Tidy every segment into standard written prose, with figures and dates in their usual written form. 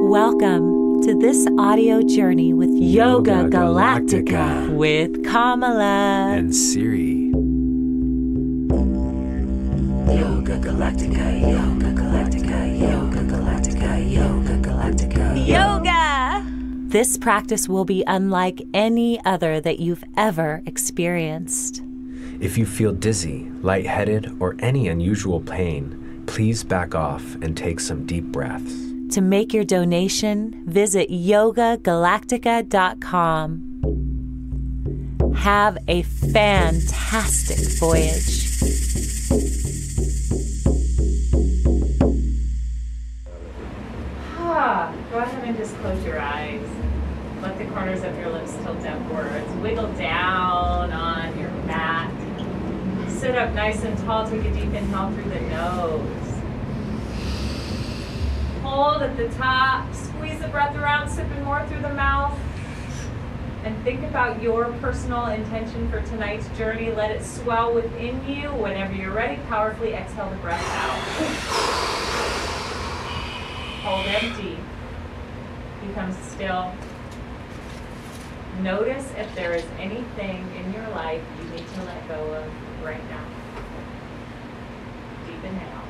Welcome to this audio journey with Yoga Galactica with Kamala and Siri. Yoga Galactica, Yoga Galactica, Yoga Galactica, Yoga Galactica. Yoga! This practice will be unlike any other that you've ever experienced. If you feel dizzy, lightheaded, or any unusual pain, please back off and take some deep breaths. To make your donation, visit yogagalactica.com. Have a fantastic voyage. Go ahead and just close your eyes. Let the corners of your lips tilt upwards. Wiggle down on your mat. Sit up nice and tall. Take a deep inhale through the nose. Hold at the top. Squeeze the breath around, sipping more through the mouth. And think about your personal intention for tonight's journey. Let it swell within you. Whenever you're ready, powerfully exhale the breath out. Hold empty. Become still. Notice if there is anything in your life you need to let go of right now. Deep inhale.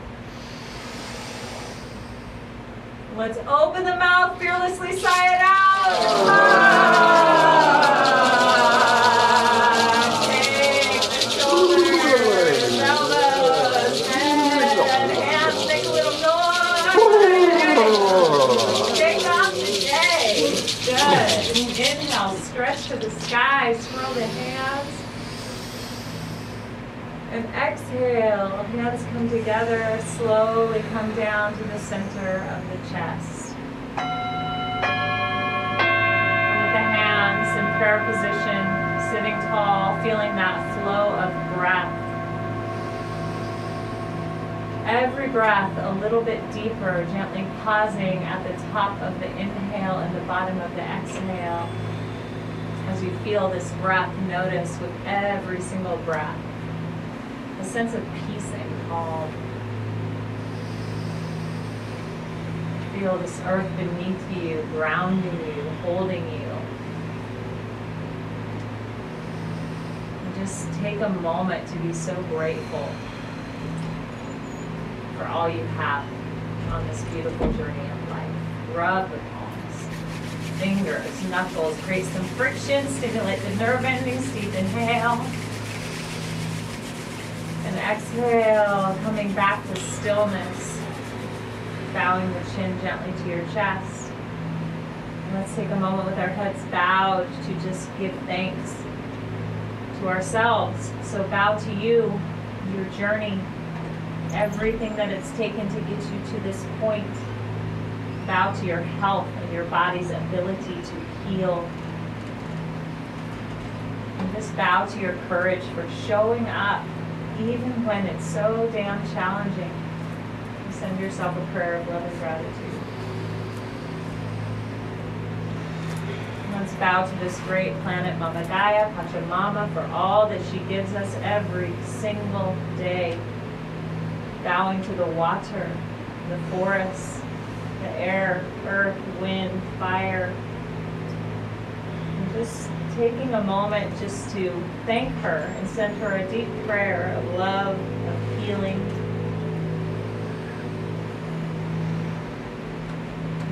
Let's open the mouth, fearlessly sigh it out. Take the shoulders, elbows, head, hands, make a little noise. Shake off the day. Good. Inhale, stretch to the sky, swirl the hands. And exhale, hands come together, slowly come down to the center of the chest. And with the hands in prayer position, sitting tall, feeling that flow of breath. Every breath a little bit deeper, gently pausing at the top of the inhale and the bottom of the exhale. As you feel this breath, notice with every single breath a sense of peace and calm. Feel this earth beneath you, grounding you, holding you. And just take a moment to be so grateful for all you have on this beautiful journey of life. Rub the palms, fingers, knuckles, create some friction, stimulate the nerve endings, deep inhale. And exhale, coming back to stillness, bowing the chin gently to your chest. And let's take a moment with our heads bowed to just give thanks to ourselves. So bow to you, your journey, everything that it's taken to get you to this point. Bow to your health and your body's ability to heal. And just bow to your courage for showing up even when it's so damn challenging. You send yourself a prayer of love and gratitude. Let's bow to this great planet, Mama Gaia, Pachamama, for all that she gives us every single day. Bowing to the water, the forests, the air, earth, wind, fire. And just taking a moment just to thank her and send her a deep prayer of love, of healing.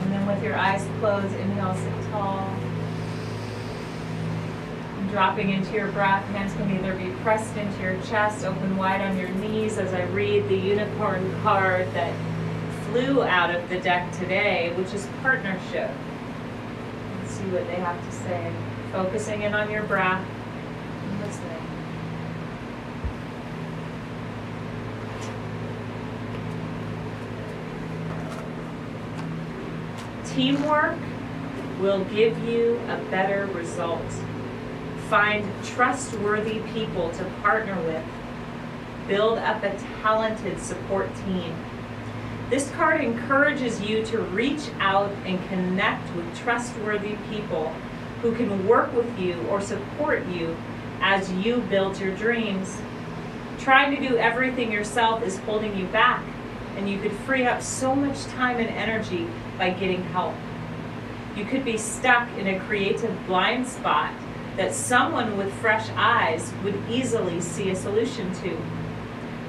And then with your eyes closed, inhale, sit tall. And dropping into your breath, hands can either be pressed into your chest, open wide on your knees as I read the unicorn card that flew out of the deck today, which is partnership. Let's see what they have to say. Focusing in on your breath and listening. Teamwork will give you a better result. Find trustworthy people to partner with. Build up a talented support team. This card encourages you to reach out and connect with trustworthy people who can work with you or support you as you build your dreams. Trying to do everything yourself is holding you back, and you could free up so much time and energy by getting help. You could be stuck in a creative blind spot that someone with fresh eyes would easily see a solution to.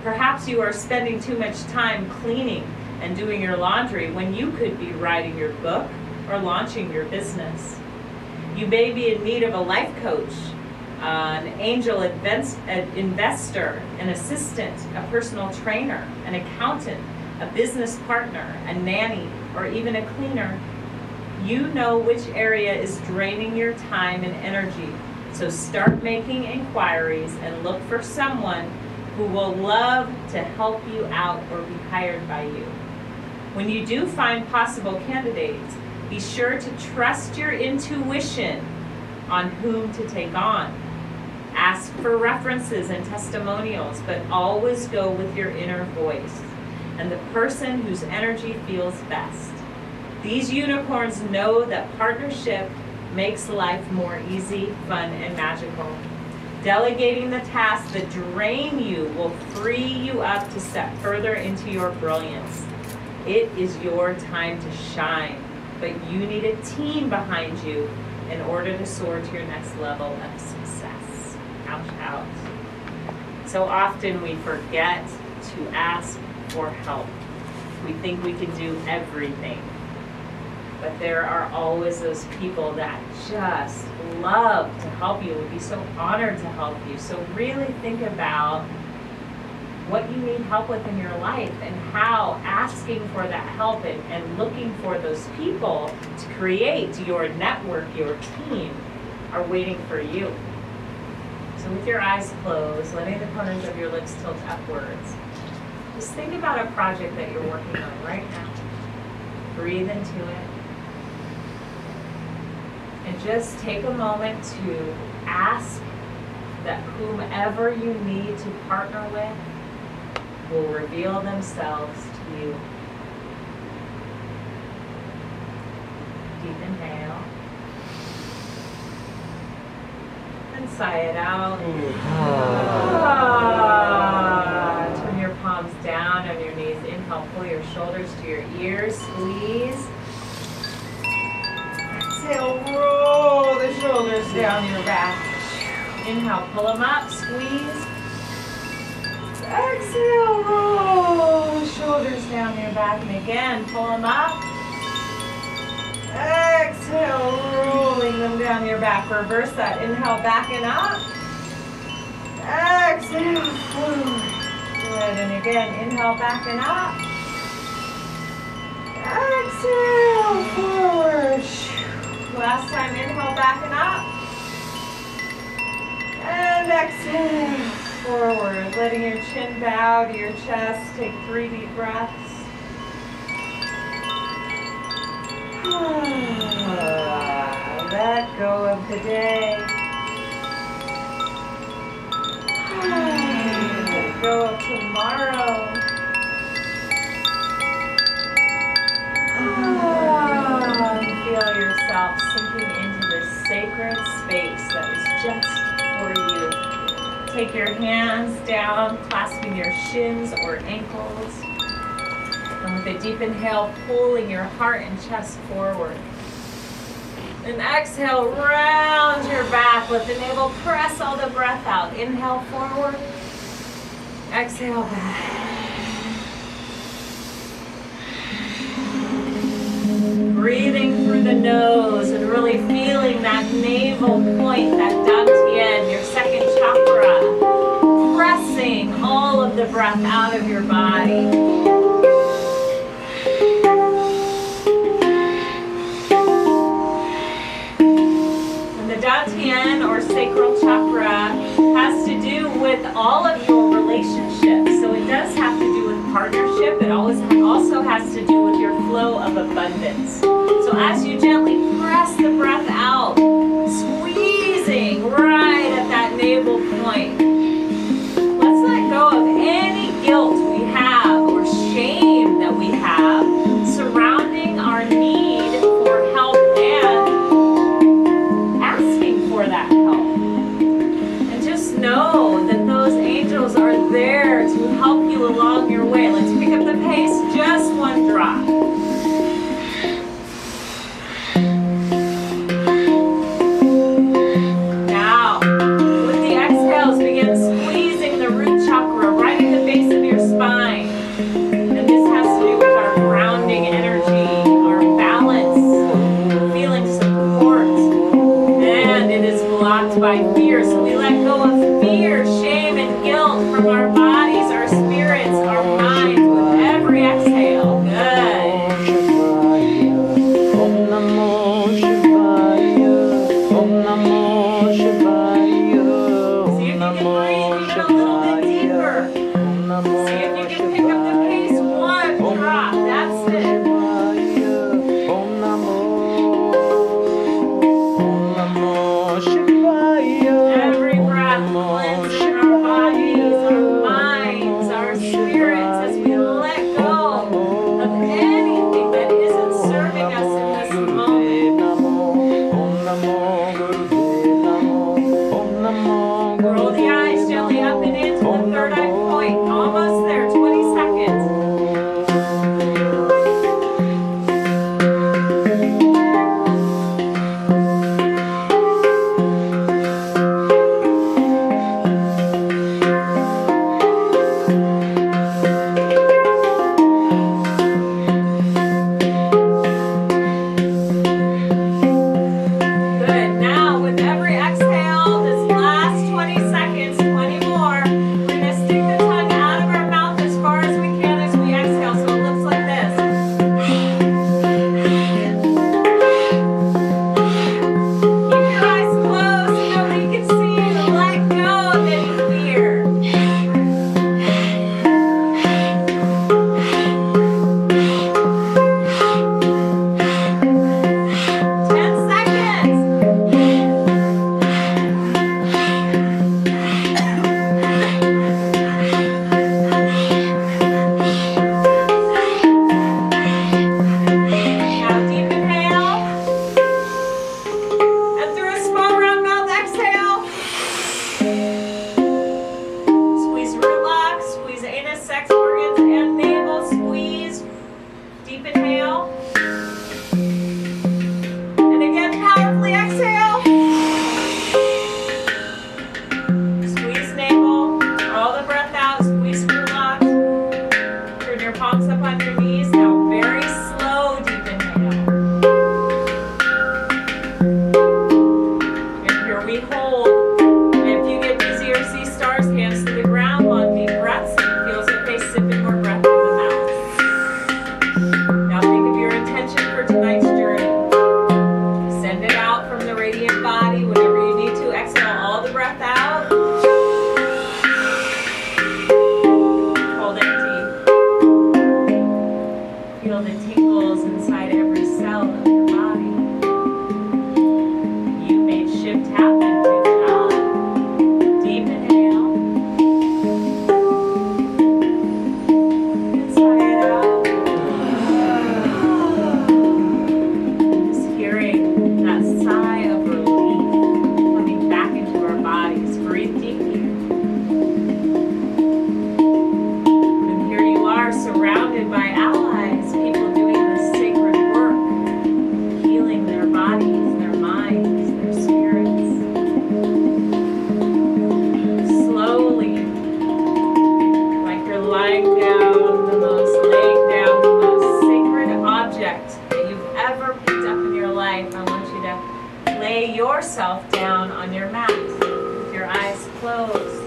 Perhaps you are spending too much time cleaning and doing your laundry when you could be writing your book or launching your business. You may be in need of a life coach, an angel investor, an assistant, a personal trainer, an accountant, a business partner, a nanny, or even a cleaner. You know which area is draining your time and energy, so start making inquiries and look for someone who will love to help you out or be hired by you. When you do find possible candidates, be sure to trust your intuition on whom to take on. Ask for references and testimonials, but always go with your inner voice and the person whose energy feels best. These unicorns know that partnership makes life more easy, fun, and magical. Delegating the tasks that drain you will free you up to step further into your brilliance. It is your time to shine, but you need a team behind you in order to soar to your next level of success. Ouch, ouch. So often we forget to ask for help. We think we can do everything. But there are always those people that just love to help you, would be so honored to help you. So really think about what you need help with in your life and how asking for that help and looking for those people to create your network, your team, are waiting for you. So with your eyes closed, letting the corners of your lips tilt upwards, just think about a project that you're working on right now. Breathe into it. And just take a moment to ask that whomever you need to partner with will reveal themselves to you. Deep inhale. And sigh it out. Turn your palms down on your knees. Inhale, pull your shoulders to your ears. Squeeze. Exhale, roll the shoulders down your back. Inhale, pull them up, squeeze. Exhale, roll the shoulders down your back. And again, pull them up. Exhale, rolling them down your back. Reverse that. Inhale, back and up. Exhale, forward. Good. And again, inhale, back and up. Exhale, forward. Last time, inhale, back and up. And exhale, forward. Letting your chin bow to your chest. Take 3 deep breaths. Let go of the day. Let go of tomorrow. Feel yourself sinking into this sacred space that is just for you. Take your hands down, clasping your shins or ankles. And with a deep inhale, pulling your heart and chest forward. And exhale, round your back. Let the navel press all the breath out. Inhale forward. Exhale back. Breathing through the nose and really feeling that navel point, that dantian, your second chakra. Pressing all of the breath out of your body. Dantian or sacral chakra has to do with all of your relationships. So it does have to do with partnership. It also has to do with your flow of abundance. So as you gently press the breath out, squeezing right at that navel point, let's let go of any guilt we have or shame that we have surrounding our need for help and for that help. And just know that those angels are there to help you along your way. Let's pick up the pace just one drop. Deep inhale. And again, powerfully exhale. Squeeze navel. All the breath out. Squeeze screw lock. Turn your palms up on your knees. Now very slow deep inhale. And here we hold. If you get dizzy or see stars, hands to the ground. Long deep breaths. If it feels okay, sipping more breath in the mouth. Now think of your intention for tonight's journey. Send it out from the radiant body whenever you need to. Exhale all the breath out. Hold it deep. Feel the tingles inside every cell of your body. You made shift happen. Good job. Deep inhale. And sigh it out. Just hearing that sigh of relief coming back into our bodies. Breathe deeply. And here you are, surrounded by allies, people doing this sacred work, healing their bodies, their minds, their spirits. Slowly, like you're laying down the most sacred object that you've ever picked up in your life. I want you to lay yourself down on your mat with your eyes closed,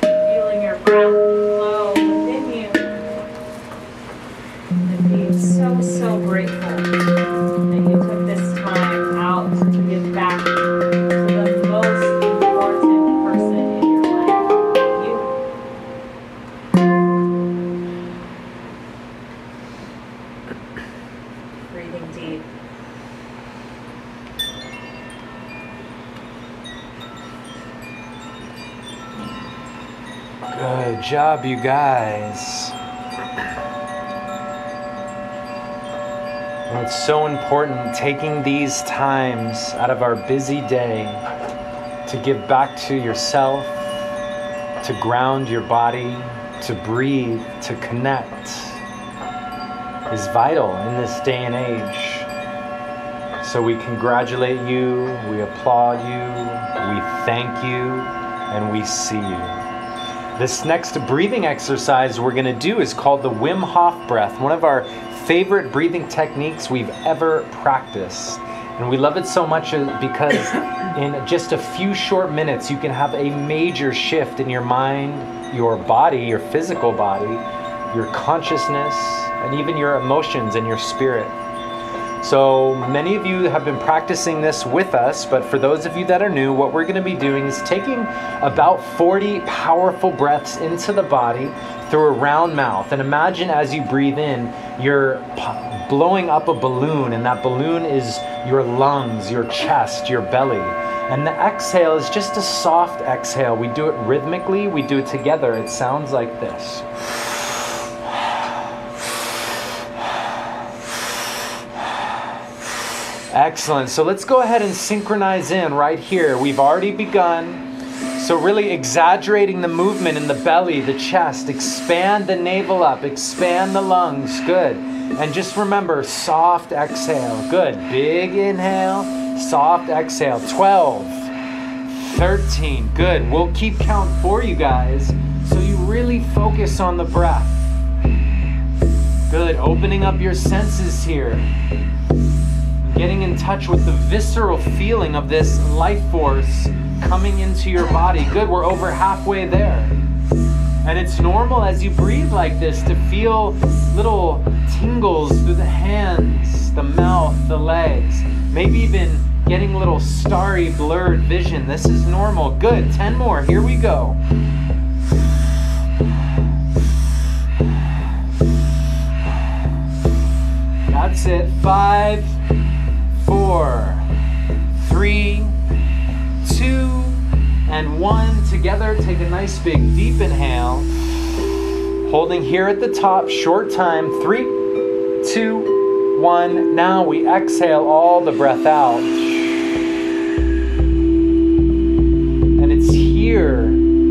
feeling your breath flow within you, and being so, so grateful that you took this time out to give back to the most important person in your life, you. Breathing deep. Good job, you guys. And it's so important taking these times out of our busy day to give back to yourself, to ground your body, to breathe, to connect is vital in this day and age. So we congratulate you, we applaud you, we thank you, and we see you. This next breathing exercise we're going to do is called the Wim Hof breath, one of our favorite breathing techniques we've ever practiced. And we love it so much because in just a few short minutes you can have a major shift in your mind, your body, your physical body, your consciousness, and even your emotions and your spirit. So many of you have been practicing this with us, but for those of you that are new, what we're going to be doing is taking about 40 powerful breaths into the body through a round mouth. And imagine as you breathe in, you're blowing up a balloon, and that balloon is your lungs, your chest, your belly. And the exhale is just a soft exhale. We do it rhythmically, we do it together. It sounds like this. Excellent. So let's go ahead and synchronize in right here. We've already begun. So really exaggerating the movement in the belly, the chest. Expand the navel up. Expand the lungs. Good. And just remember, soft exhale. Good. Big inhale. Soft exhale. 12. 13. Good. We'll keep count for you guys. So you really focus on the breath. Good. Opening up your senses here. Getting in touch with the visceral feeling of this life force coming into your body. Good, we're over halfway there. And it's normal as you breathe like this to feel little tingles through the hands, the mouth, the legs. Maybe even getting a little starry, blurred vision. This is normal. Good, 10 more, here we go. That's it, 5, 4, 3, 2, and 1. Together, take a nice big deep inhale. Holding here at the top, short time. 3, 2, 1. Now we exhale all the breath out. And it's here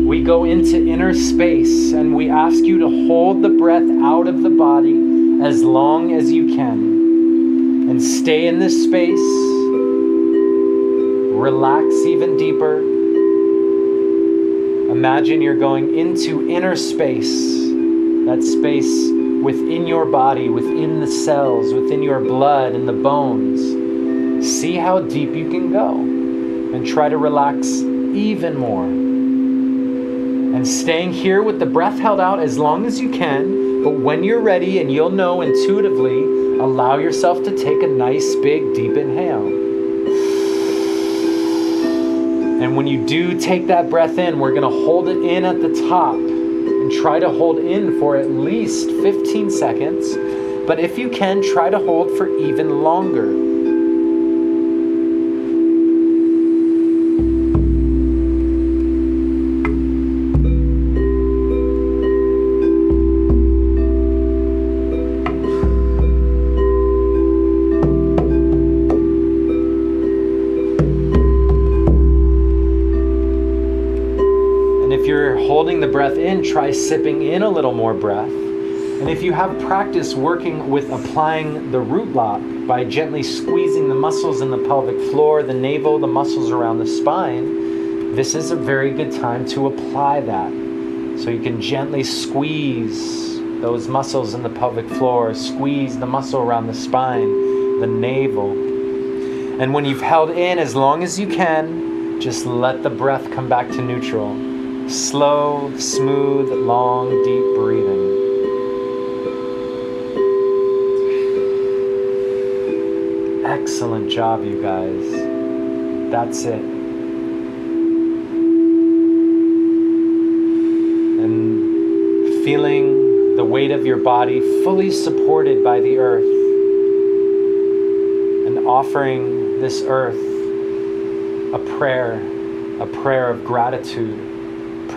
we go into inner space, and we ask you to hold the breath out of the body as long as you can and stay in this space. Relax even deeper. Imagine you're going into inner space, that space within your body, within the cells, within your blood and the bones. See how deep you can go and try to relax even more. And staying here with the breath held out as long as you can, but when you're ready, and you'll know intuitively, allow yourself to take a nice big deep inhale. And when you do take that breath in, we're going to hold it in at the top and try to hold in for at least 15 seconds. But if you can, try to hold for even longer. Holding the breath in, try sipping in a little more breath. And if you have practice working with applying the root lock by gently squeezing the muscles in the pelvic floor, the navel, the muscles around the spine, this is a very good time to apply that. So you can gently squeeze those muscles in the pelvic floor, squeeze the muscle around the spine, the navel. And when you've held in as long as you can, just let the breath come back to neutral. Slow, smooth, long, deep breathing. Excellent job, you guys. That's it. And feeling the weight of your body fully supported by the earth. And offering this earth a prayer of gratitude.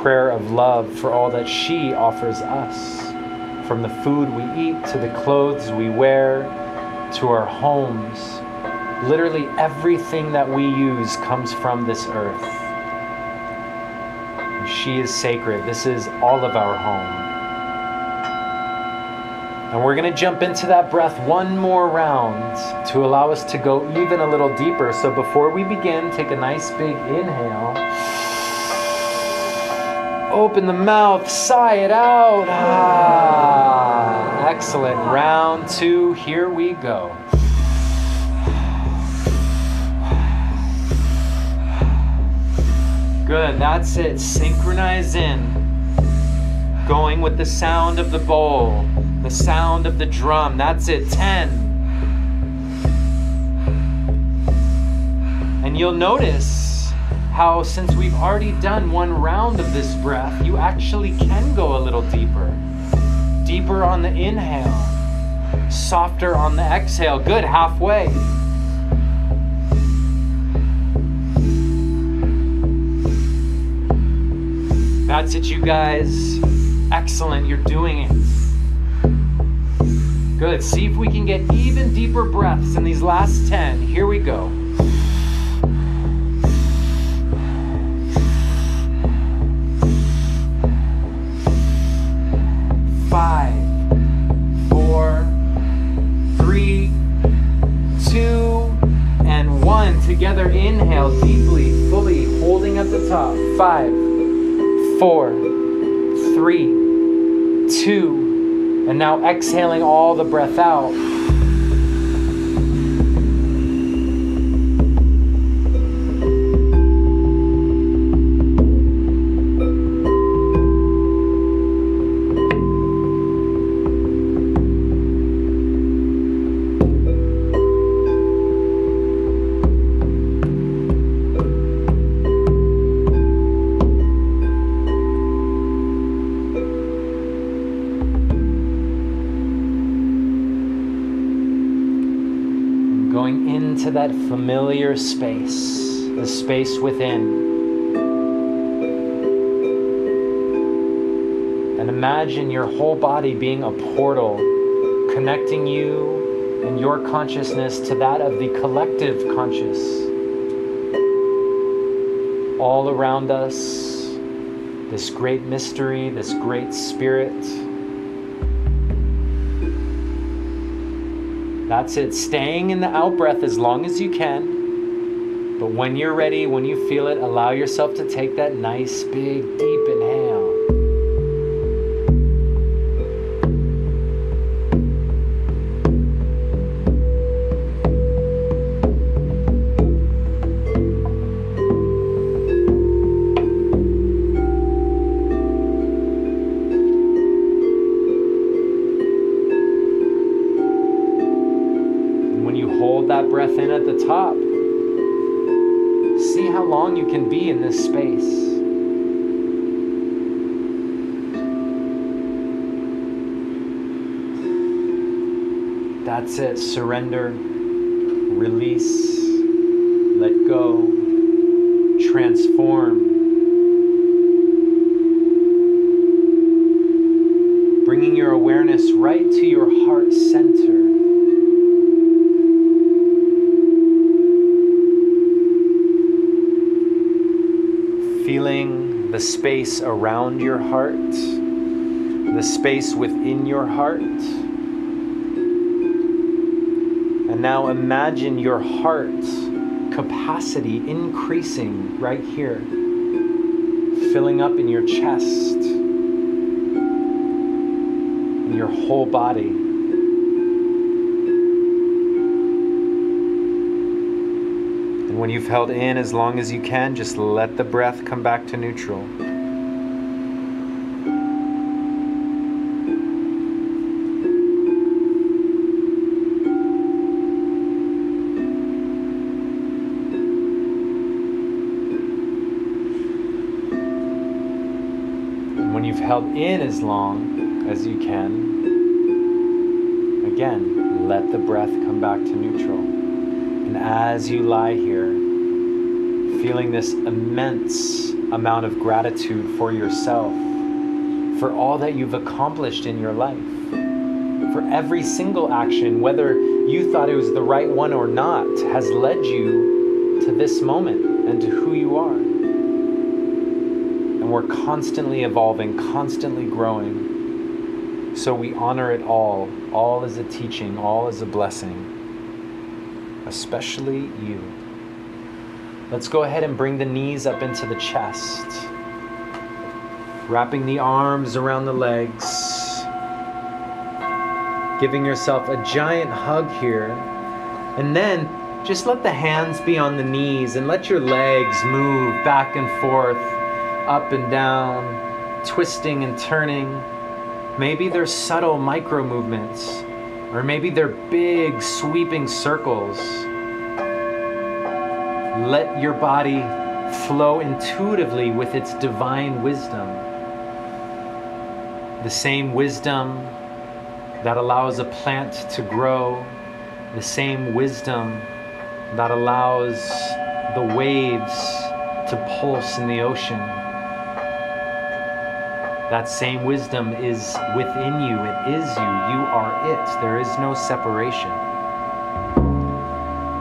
Prayer of love for all that she offers us, from the food we eat to the clothes we wear to our homes. Literally everything that we use comes from this earth. And she is sacred. This is all of our home. And we're going to jump into that breath one more round to allow us to go even a little deeper. So before we begin, take a nice big inhale. Open the mouth, sigh it out. Excellent. Round two, here we go. Good, that's it. Synchronize in. Going with the sound of the bowl, the sound of the drum. That's it. 10. And you'll notice how, since we've already done one round of this breath, you actually can go a little deeper. Deeper on the inhale, softer on the exhale. Good, halfway. That's it, you guys. Excellent, you're doing it. Good, see if we can get even deeper breaths in these last 10. Here we go. 5, 4, 3, 2, and 1. Together, inhale deeply, fully, holding at the top. 5, 4, 3, 2, and now exhaling all the breath out. Into that familiar space, the space within. And imagine your whole body being a portal, connecting you and your consciousness to that of the collective conscious. All around us, this great mystery, this great spirit. That's it. Staying in the out breath as long as you can. But when you're ready, when you feel it, allow yourself to take that nice, big, deep inhale. That breath in at the top. See how long you can be in this space. That's it. Surrender, release, let go, transform. Bringing your awareness right to your heart center. Feeling the space around your heart, the space within your heart. And now imagine your heart capacity increasing right here, filling up in your chest, in your whole body. When you've held in as long as you can, just let the breath come back to neutral. And when you've held in as long as you can, again, let the breath come back to neutral. And as you lie here, feeling this immense amount of gratitude for yourself, for all that you've accomplished in your life, for every single action, whether you thought it was the right one or not, has led you to this moment and to who you are. And we're constantly evolving, constantly growing. So we honor it all. All is a teaching, all is a blessing. Especially you. Let's go ahead and bring the knees up into the chest. Wrapping the arms around the legs. Giving yourself a giant hug here. And then just let the hands be on the knees and let your legs move back and forth, up and down, twisting and turning. Maybe they're subtle micro movements. Or maybe they're big, sweeping circles. Let your body flow intuitively with its divine wisdom. The same wisdom that allows a plant to grow. The same wisdom that allows the waves to pulse in the ocean. That same wisdom is within you. It is you. You are it. There is no separation.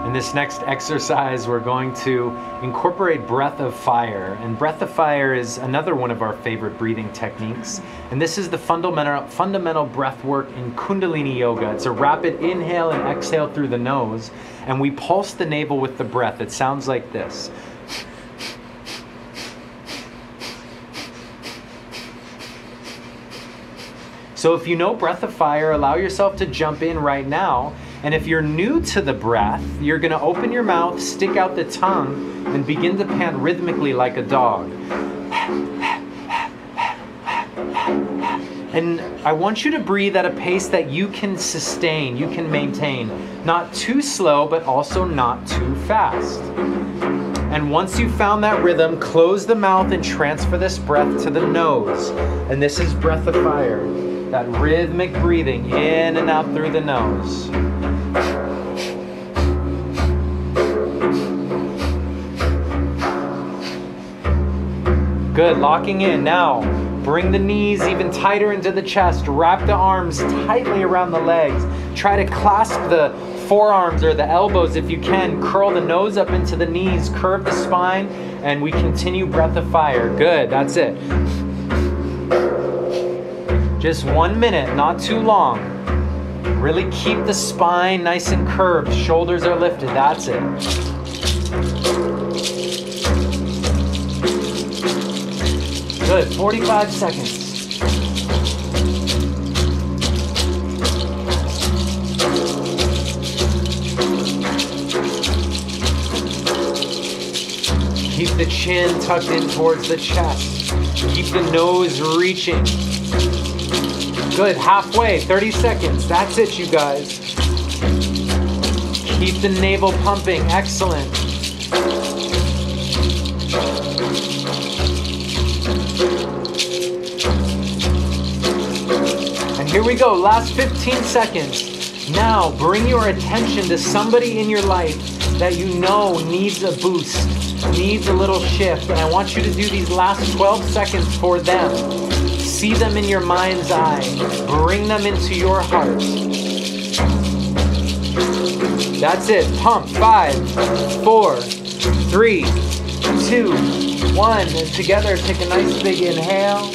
In this next exercise, we're going to incorporate breath of fire. And breath of fire is another one of our favorite breathing techniques. And this is the fundamental breath work in Kundalini Yoga. It's a rapid inhale and exhale through the nose. And we pulse the navel with the breath. It sounds like this. So if you know breath of fire, allow yourself to jump in right now. And if you're new to the breath, you're going to open your mouth, stick out the tongue, and begin to pant rhythmically like a dog. And I want you to breathe at a pace that you can sustain, you can maintain. Not too slow, but also not too fast. And once you've found that rhythm, close the mouth and transfer this breath to the nose. And this is breath of fire. That rhythmic breathing in and out through the nose. Good, locking in. Now, bring the knees even tighter into the chest. Wrap the arms tightly around the legs. Try to clasp the forearms or the elbows if you can. Curl the nose up into the knees. Curve the spine. And we continue breath of fire. Good, that's it. Just 1 minute, not too long. Really keep the spine nice and curved. Shoulders are lifted. That's it. Good. 45 seconds. Keep the chin tucked in towards the chest. Keep the nose reaching. Good, halfway, 30 seconds. That's it, you guys. Keep the navel pumping, excellent. And here we go, last 15 seconds. Now, bring your attention to somebody in your life that you know needs a boost, needs a little shift. And I want you to do these last 12 seconds for them. See them in your mind's eye. Bring them into your heart. That's it. Pump. 5, 4, 3, 2, 1. And together, take a nice big inhale.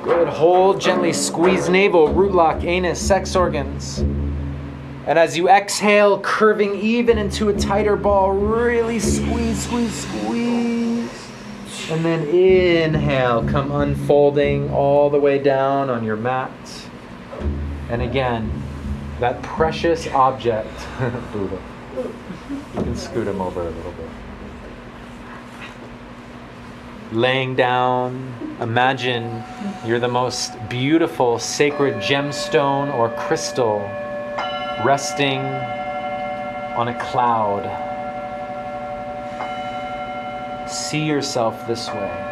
Good. Hold. Gently squeeze navel, root lock, anus, sex organs. And as you exhale, curving even into a tighter ball, really squeeze, squeeze, squeeze. And then inhale, come unfolding all the way down on your mat. And again, that precious object, Buddha. You can scoot him over a little bit. Laying down, imagine you're the most beautiful sacred gemstone or crystal resting on a cloud. See yourself this way.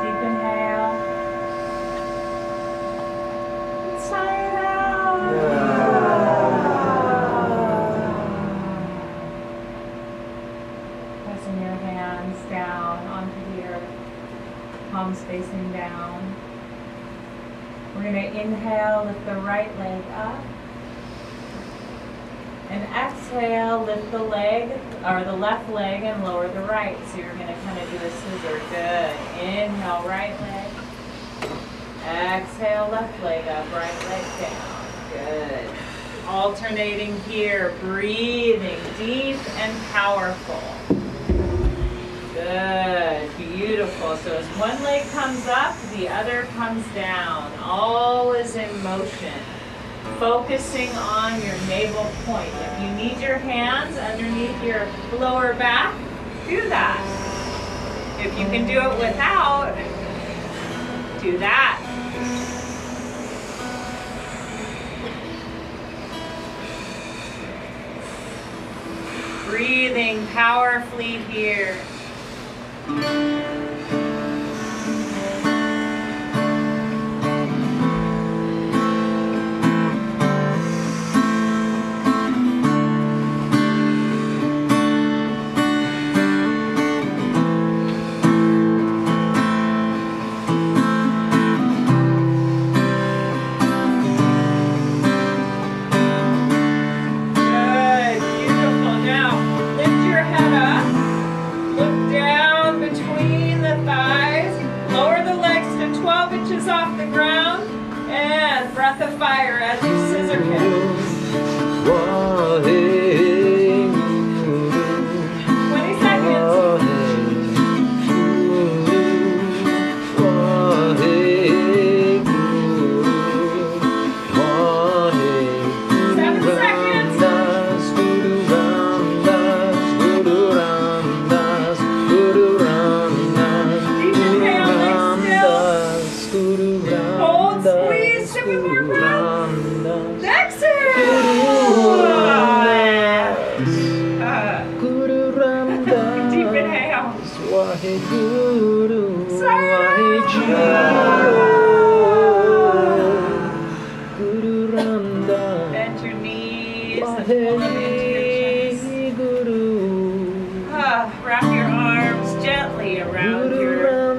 Deep inhale. Sigh it out. Pressing your hands down onto the earth, palms facing down. We're going to inhale, lift the right leg up. And exhale, lift the leg, or the left leg, and lower the right. So you're going to kind of do a scissor. Good. Inhale, right leg. Exhale, left leg up, right leg down. Good. Alternating here, breathing deep and powerful. Good, beautiful. So as one leg comes up, the other comes down. Always in motion. Focusing on your navel point. If you need your hands underneath your lower back, do that. If you can do it without, do that. Breathing powerfully here. Breath of fire as you scissor kick. 20 seconds. 7 seconds. Deep inhale, leg still. Hold, squeeze, 7 more breaths. Exhale. Deep inhale. Bend your knees and pull them into your chest. Wrap your arms gently around your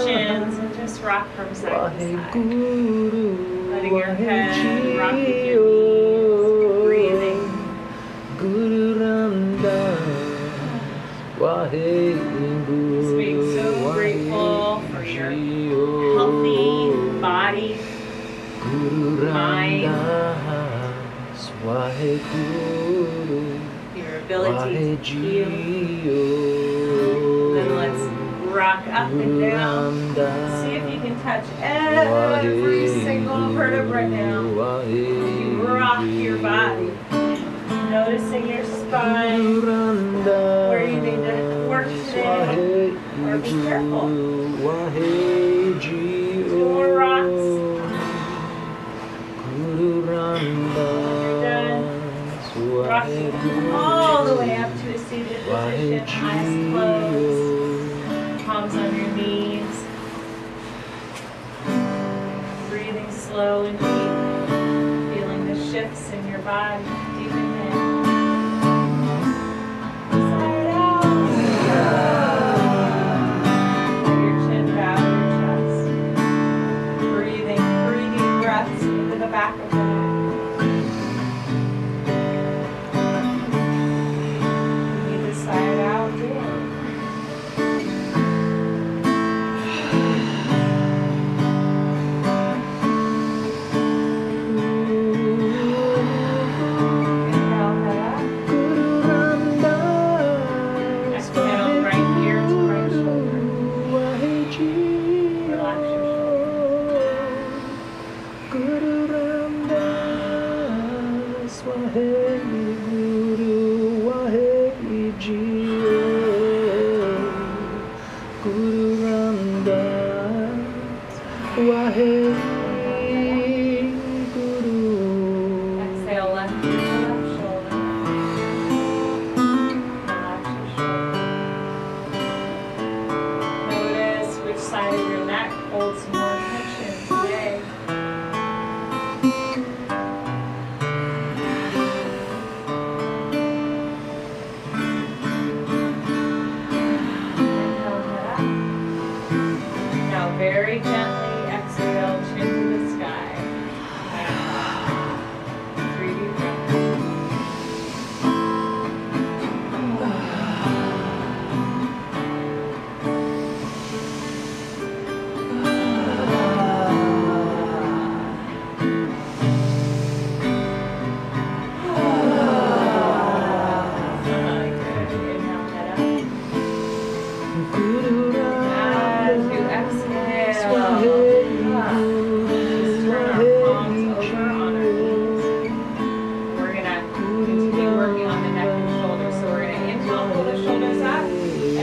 shins and just rock from side to side. Letting your head rock with your knees, breathing. Just being so grateful for your healthy body, mind, your ability to heal. Then let's rock up and down. See if you can touch every single vertebra now. You rock your body. Noticing your spine, where you need to work today, or be careful. 2 more rocks. You're done. Rocking all the way up to a seated position, eyes closed, palms on your knees. Breathing slow and deep, feeling the shifts in your body. Deep inhale. Sigh out. Let your chin bow to your chest. Breathing 3 deep breaths into the back of the neck. You need to sigh it out again. Exhale, left your left shoulder. Relax your shoulder. Notice which side of your neck holds more tension today. Inhale, head up. Now very gently exhale, chin to the sky. 3 deep breaths.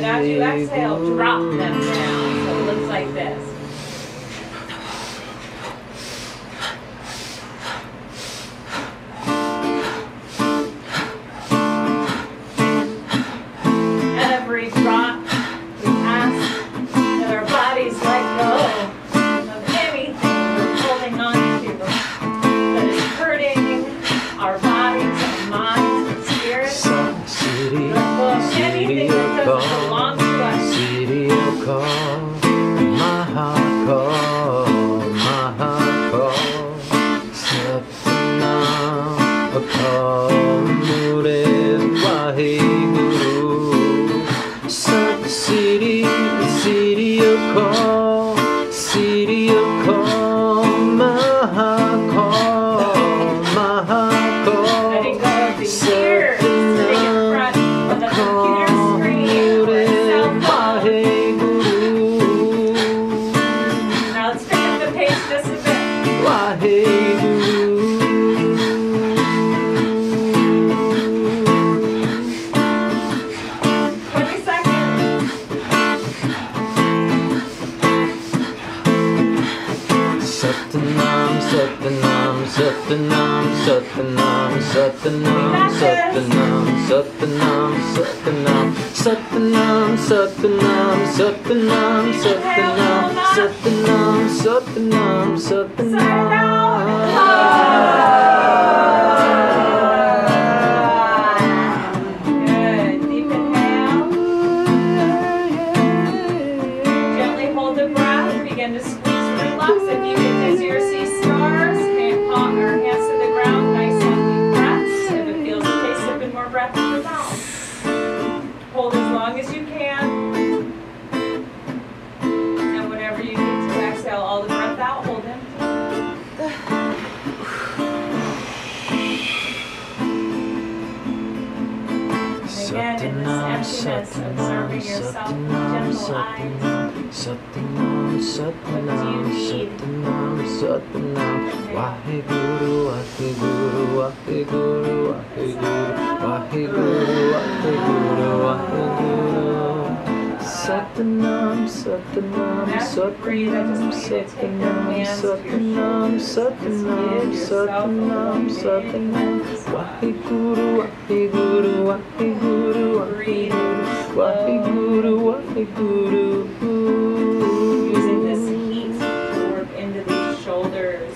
As you exhale, drop them down. So it looks like this. Every drop, we ask that our bodies let go of anything we're holding on to that is hurting our bodies, our minds, and spirits. Let go of anything that doesn't belong to us. Letting go of the years sitting in front of the computer screen or a cell phone. Now let's pick up the pace just a bit. 20 seconds. Satnam, Satnam, Satnam, Satnam, Satnam, Satnam, Satnam, Satnam, Satnam, Satnam, Satnam, Satnam, Satnam, Satnam, Good. Deep inhale. Gently hold the breath. Begin to squeeze through lumps if you can stillness, observing yourself with gentle eyes. Satnam, Satnam, Satnam, Satnam. Waheguru, Waheguru, Waheguru, Waheguru, Waheguru, Waheguru, Waheguru. Satnam, Satnam, Satnam, Satnam, Satnam, Satnam, Satnam, Satnam. Waheguru, Waheguru, Waheguru, Waheguru, Waheguru, Waheguru. Using this heat to work into these shoulders.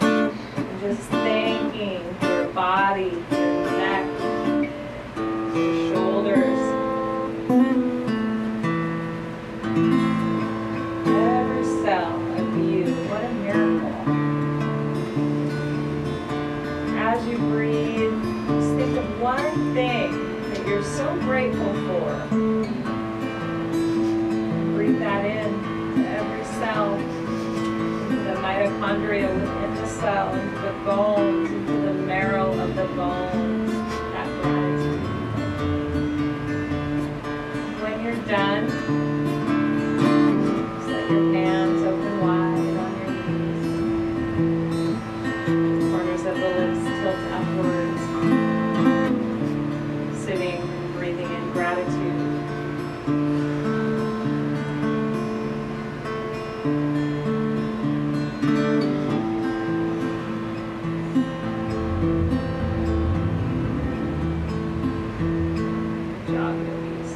And just thanking your body, your neck, your shoulders. Every cell of you, what a miracle. As you breathe, just think of one thing that you're so grateful for. Breathe that in to every cell, into the mitochondria within the cell, into the bones, into the marrow of the bones. That gratitude. When you're done, set your hands open wide on your knees. Corners of the lips tilt upwards. Sitting, breathing in gratitude. Good job, yogis.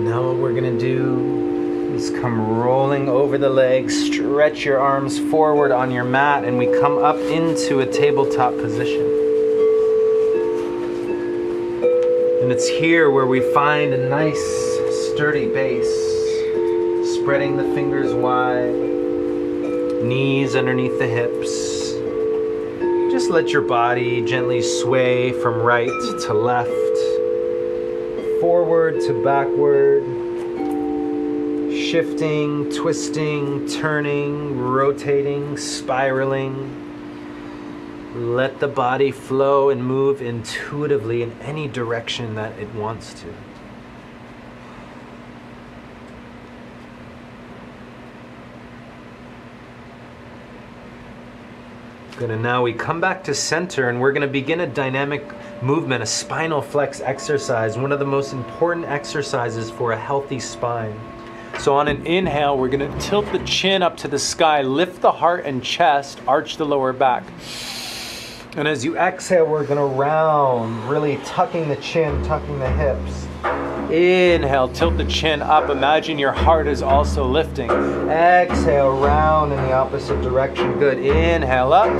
Now what we're gonna do is come rolling over the legs, stretch your arms forward on your mat, and we come up into a tabletop position. And it's here where we find a nice sturdy base, spreading the fingers wide, knees underneath the hips. Just let your body gently sway from right to left, forward to backward, shifting, twisting, turning, rotating, spiraling. Let the body flow and move intuitively in any direction that it wants to. Good, and now we come back to center and we're gonna begin a dynamic movement, a spinal flex exercise, one of the most important exercises for a healthy spine. So on an inhale, we're gonna tilt the chin up to the sky, lift the heart and chest, arch the lower back. And as you exhale, we're gonna round, really tucking the chin, tucking the hips. Inhale, tilt the chin up. Imagine your heart is also lifting. Exhale, round in the opposite direction. Good. Inhale up.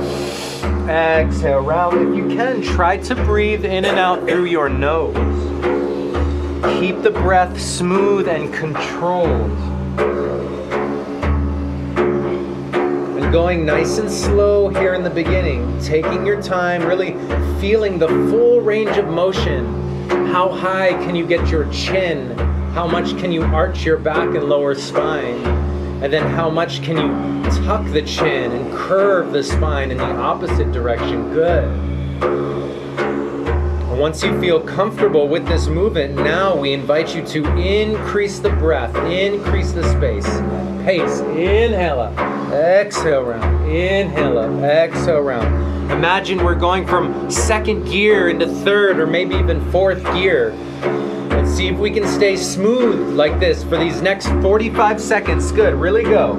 Exhale, round. If you can, try to breathe in and out through your nose. Keep the breath smooth and controlled. And going nice and slow here in the beginning. Taking your time, really feeling the full range of motion. How high can you get your chin? How much can you arch your back and lower spine? And then how much can you tuck the chin and curve the spine in the opposite direction? Good. And once you feel comfortable with this movement, now we invite you to increase the breath, increase the pace. Inhale up, exhale round, inhale up, exhale round. Imagine we're going from second gear into third or maybe even fourth gear. Let's see if we can stay smooth like this for these next 45 seconds. Good, really go.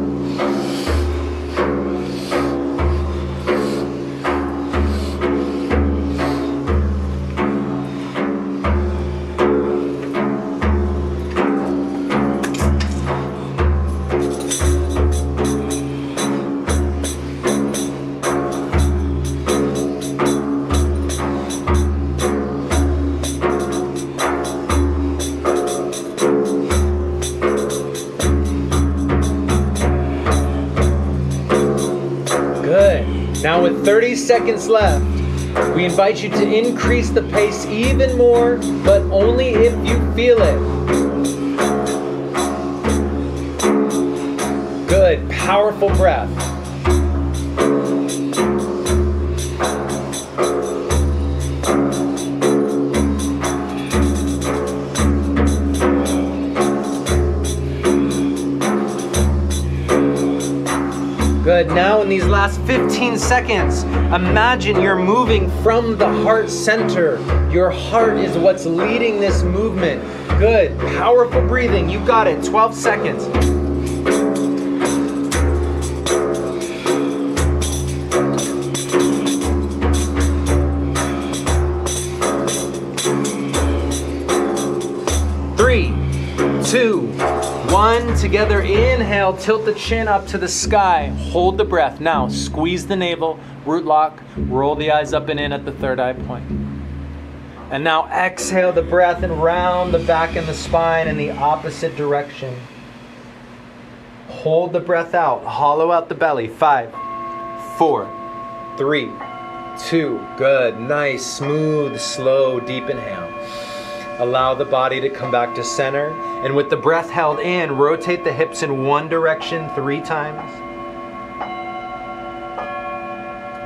seconds left. We invite you to increase the pace even more, but only if you feel it. Good, powerful breath. Good, now in these last 15 seconds, imagine you're moving from the heart center. Your heart is what's leading this movement. Good, powerful breathing, you got it, 12 seconds. Three, two, one. Together, inhale, tilt the chin up to the sky. Hold the breath. Now, squeeze the navel, root lock, roll the eyes up and in at the third eye point. And now exhale the breath and round the back and the spine in the opposite direction. Hold the breath out, hollow out the belly. 5, 4, 3, 2. Good, nice, smooth, slow, deep inhale. Allow the body to come back to center. And with the breath held in, rotate the hips in one direction 3 times.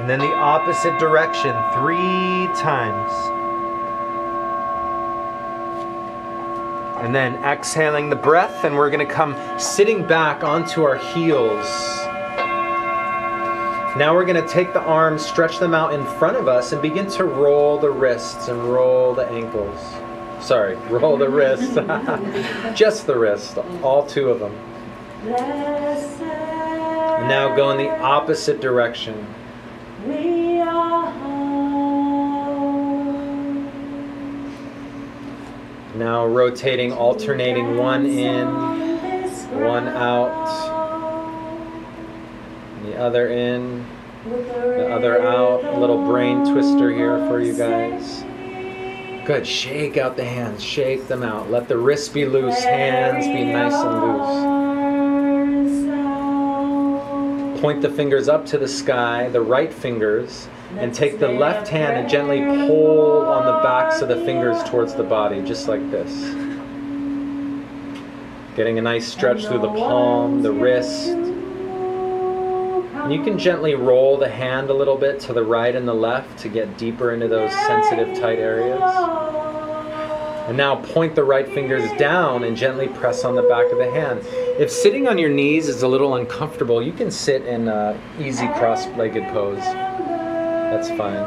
And then the opposite direction 3 times. And then exhaling the breath, and we're going to come sitting back onto our heels. Now we're going to take the arms, stretch them out in front of us, and begin to roll the wrists and roll the ankles. Sorry, roll the wrists. Just the wrists, all 2 of them. And now go in the opposite direction. Now rotating, alternating, one in, one out, the other in, the other out. A little brain twister here for you guys. Good, shake out the hands, shake them out. Let the wrists be loose, hands be nice and loose. Point the fingers up to the sky, the right fingers, and take the left hand and gently pull on the backs of the fingers towards the body, just like this. Getting a nice stretch through the palm, the wrist. And you can gently roll the hand a little bit to the right and the left to get deeper into those sensitive, tight areas. And now point the right fingers down and gently press on the back of the hand. If sitting on your knees is a little uncomfortable, you can sit in an easy cross-legged pose. That's fine.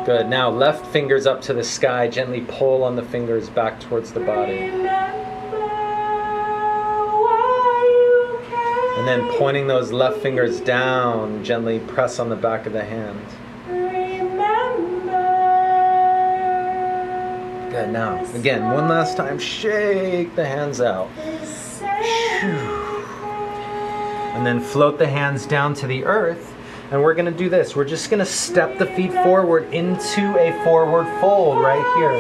Good. Now left fingers up to the sky. Gently pull on the fingers back towards the body. And then pointing those left fingers down, gently press on the back of the hand. Good. Now, again, one last time, shake the hands out. And then float the hands down to the earth. And we're going to do this. We're just going to step the feet forward into a forward fold right here.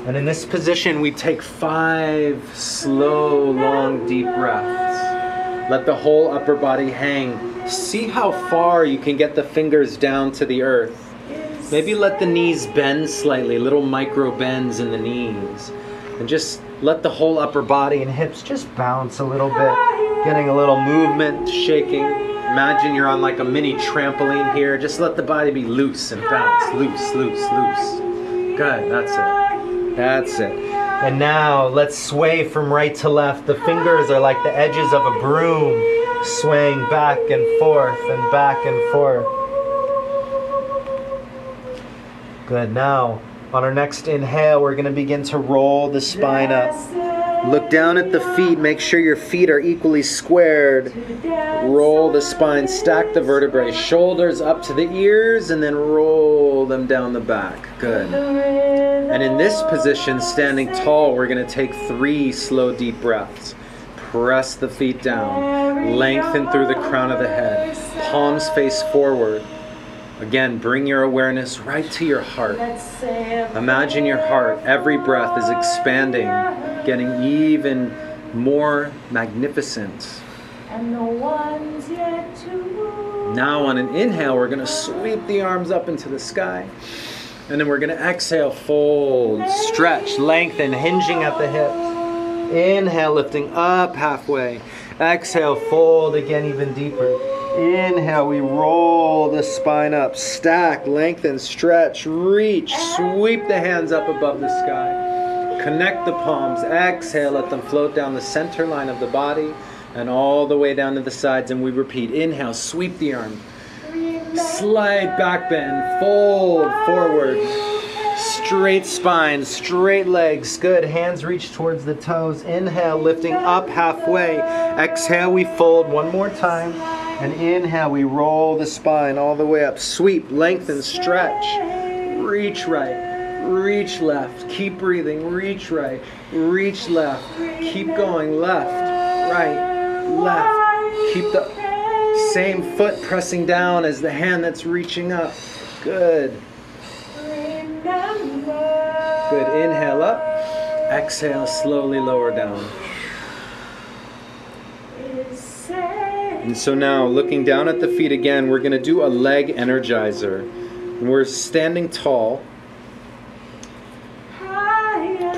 And in this position, we take 5 slow, long, deep breaths. Let the whole upper body hang. See how far you can get the fingers down to the earth. Maybe let the knees bend slightly, little micro bends in the knees. And just let the whole upper body and hips just bounce a little bit. Getting a little movement, shaking. Imagine you're on like a mini trampoline here. Just let the body be loose and bounce. Loose, loose, loose. Good, that's it. That's it. And now let's sway from right to left. The fingers are like the edges of a broom, swaying back and forth and back and forth. Good. Now, on our next inhale, we're going to begin to roll the spine up. Look down at the feet. Make sure your feet are equally squared. Roll the spine. Stack the vertebrae. Shoulders up to the ears, and then roll them down the back. Good. And in this position, standing tall, we're going to take 3 slow, deep breaths. Press the feet down. Lengthen through the crown of the head. Palms face forward. Again, bring your awareness right to your heart. Imagine your heart. Every breath is expanding, getting even more magnificent. and the ones yet to move. Now on an inhale, we're going to sweep the arms up into the sky. And then we're going to exhale, fold, stretch, lengthen, hinging at the hips. Inhale, lifting up halfway. Exhale, fold again even deeper. Inhale, we roll the spine up, stack, lengthen, stretch, reach, sweep the hands up above the sky. Connect the palms. Exhale, let them float down the center line of the body and all the way down to the sides. And we repeat. Inhale, sweep the arm. Slight back bend, fold forward. Straight spine, straight legs. Good. Hands reach towards the toes. Inhale, lifting up halfway. Exhale, we fold one more time. And inhale, we roll the spine all the way up. Sweep, lengthen, stretch. Reach right, reach left. Keep breathing. Reach right, reach left. Keep going. Left, right, left. Keep the same foot pressing down as the hand that's reaching up. Good. Good. Inhale up. Exhale, slowly lower down. And so now, looking down at the feet again, we're going to do a leg energizer. And we're standing tall.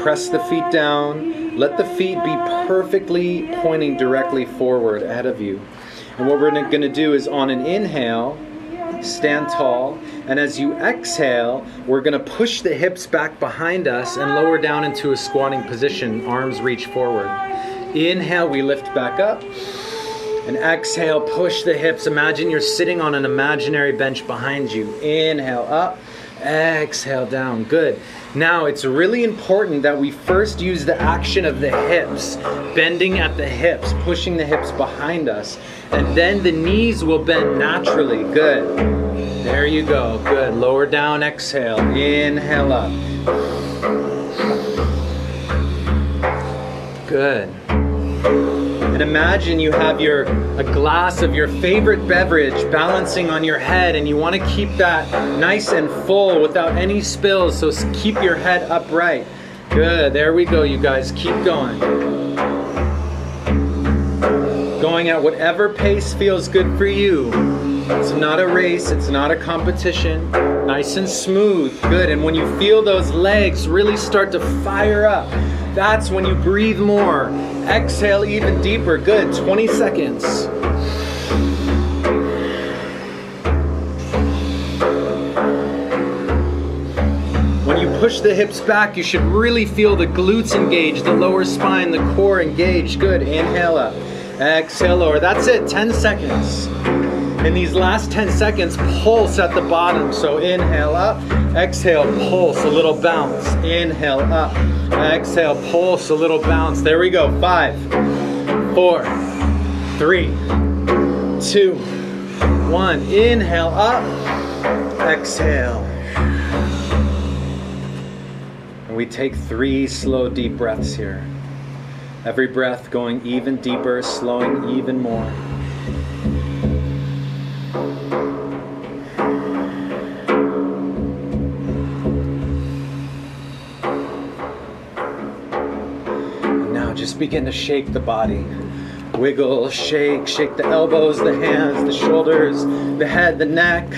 Press the feet down. Let the feet be perfectly pointing directly forward ahead of you. And what we're going to do is on an inhale, stand tall. And as you exhale, we're going to push the hips back behind us and lower down into a squatting position. Arms reach forward. Inhale, we lift back up. And exhale, push the hips. Imagine you're sitting on an imaginary bench behind you. Inhale up, exhale down. Good. Now it's really important that we first use the action of the hips, bending at the hips, pushing the hips behind us. And then the knees will bend naturally. Good. There you go. Good. Lower down, exhale. Inhale up. Good. And imagine you have a glass of your favorite beverage balancing on your head, and you want to keep that nice and full without any spills, so keep your head upright. Good, there we go, you guys. Keep going. Going at whatever pace feels good for you. It's not a race, it's not a competition. Nice and smooth. Good, and when you feel those legs really start to fire up, that's when you breathe more. Exhale even deeper. Good. 20 seconds. When you push the hips back, you should really feel the glutes engage, the lower spine, the core engage. Good. Inhale up. Exhale lower. That's it. 10 seconds. In these last 10 seconds, pulse at the bottom. So inhale up. Exhale, pulse, a little bounce. Inhale up. Exhale, pulse, a little bounce. There we go. 5, 4, 3, 2, 1. Inhale up. Exhale. And we take 3 slow, deep breaths here. Every breath going even deeper, slowing even more. Just begin to shake the body. Wiggle, shake, shake the elbows, the hands, the shoulders, the head, the neck,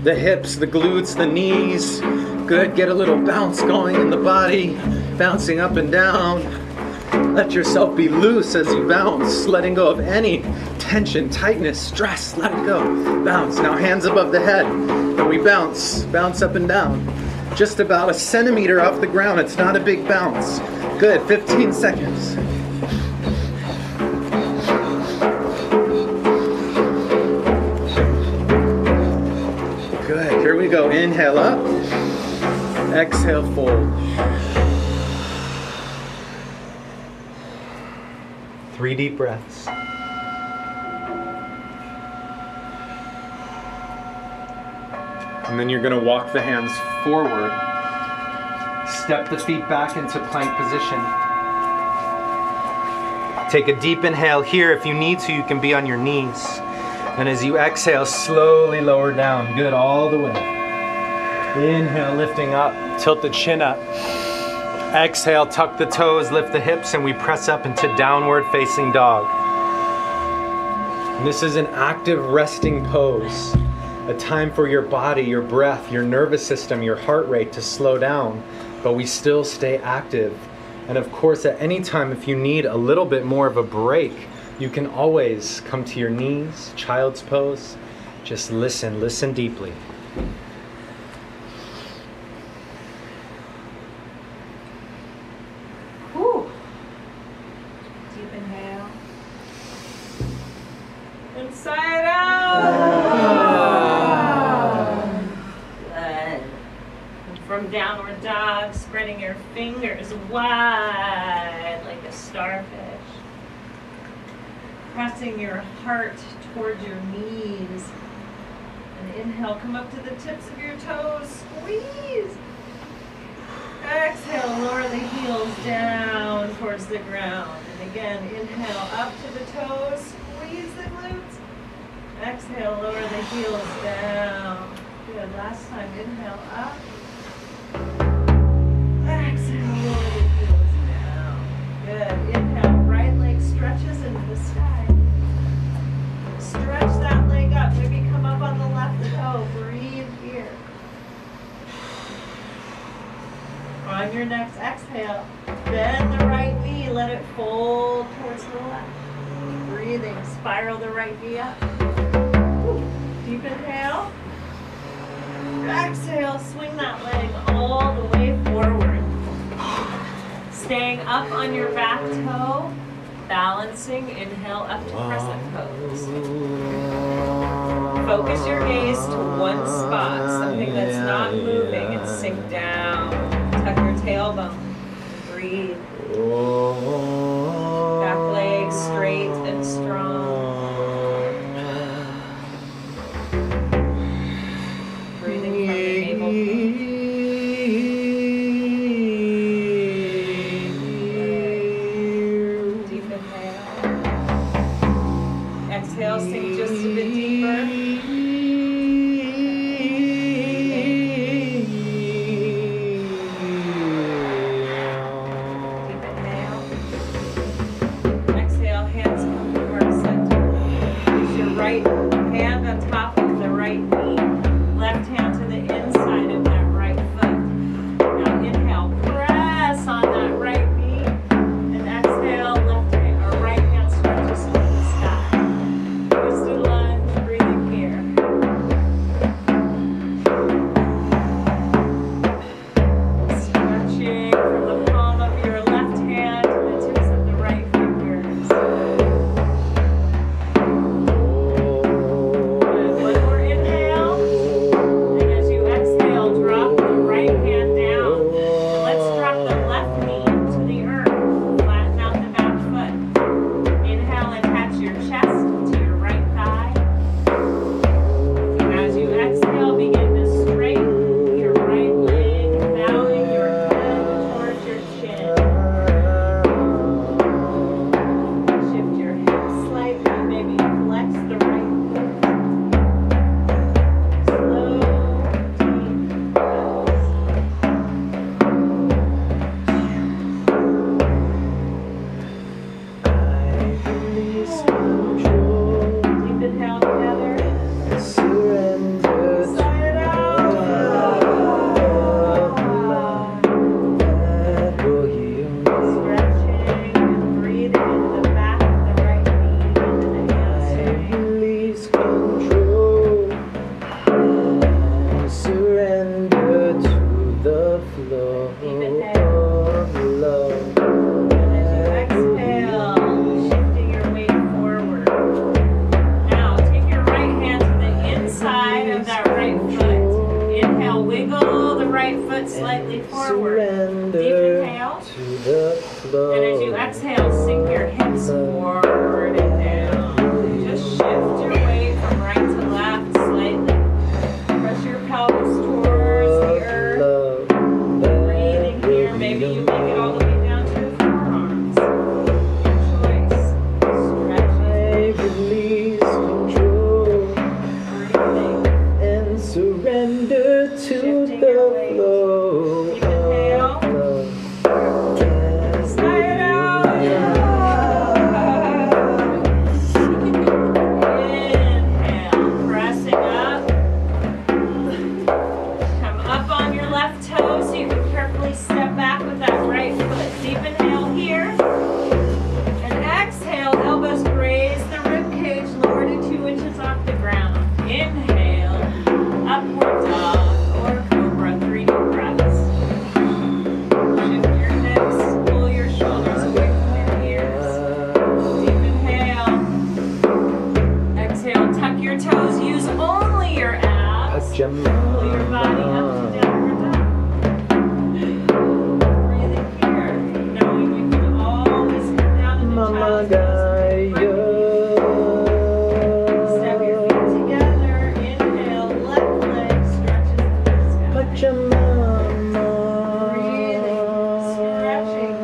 the hips, the glutes, the knees. Good, get a little bounce going in the body, bouncing up and down. Let yourself be loose as you bounce, letting go of any tension, tightness, stress. Let it go. Bounce. Now hands above the head. And we bounce up and down. Just about a centimeter off the ground. It's not a big bounce. Good, 15 seconds. Good, here we go. Inhale up. Exhale, fold. 3 deep breaths. And then you're going to walk the hands forward. Step the feet back into plank position. Take a deep inhale here. If you need to, you can be on your knees. And as you exhale, slowly lower down. Good, all the way. Inhale, lifting up. Tilt the chin up. Exhale, tuck the toes, lift the hips, and we press up into downward facing dog. And this is an active resting pose, a time for your body, your breath, your nervous system, your heart rate to slow down, but we still stay active. And of course, at any time, if you need a little bit more of a break, you can always come to your knees, child's pose. Just listen deeply. Whew. Deep inhale. Inside out. Good. And from downward dog, spreading your fingers wide like a starfish. Pressing your heart towards your knees. And inhale, come up to the tips of your toes. Squeeze. Exhale, lower the heels down towards the ground. And again, inhale up to the toes. Squeeze the glutes. Exhale, lower the heels down. Good. Last time, inhale up. Exhale, lower the heels down. Good. Inhale, right leg stretches into the sky. Stretch that leg up. Maybe come up on the left toe. Breathe here. On your next exhale, bend the right knee. Let it fold towards the left. Breathing. Spiral the right knee up. Deep inhale. Exhale. Swing that leg all the way forward. Staying up on your back toe. Balancing, inhale up to crescent pose. Focus your gaze to one spot, something that's not moving, and sink down. Tuck your tailbone. Breathe. Back leg straight and strong. Breathing from the navel. Exhale, sink just a bit deeper. Deep inhale. Exhale, hands come to heart center. Place your right hand on top of the right knee. Left hand to the inside of that right foot. Now inhale, press on that right knee. And exhale, left hand or right hand stretches to the sky. Twisted lunge, breathing here. Stretching from the palm of your left hand to the tips of the right fingers. Good. One more inhale. And as you exhale, drop the right hand down. Let's drop the left knee to the earth. Flatten out the back foot. Inhale, attach your chest to your right thigh. And as you exhale, begin to straighten your right leg, bowing your head towards your chin. Shift your hips slightly, maybe flex the right foot. Slow, deep breaths. Deep inhale together. Sigh it out. Stretching and breathing into the back of the right knee into the hamstring. Surrender to the flow. Deep inhale. And as you exhale, shifting your weight forward. Now take your right hand to the inside of that right foot. Inhale, wiggle the right foot slightly forward. Deep inhale. To the flow. And as you exhale, sink your hips forward and down. Just shift your weight from right to left slightly. Press your pelvis towards the earth. Breathing here. Maybe you make it all the way down to your forearms. Your choice. Stretching. Release control Breathing. and surrender to Shifting the your weight. flow. Deep inhale. Sigh it out. toes, use only your abs. Pull your body up to downward dog. Breathing here, knowing you can always come down into child's pose. Step your feet together. Inhale, left leg stretches to the sky. Breathing, stretching,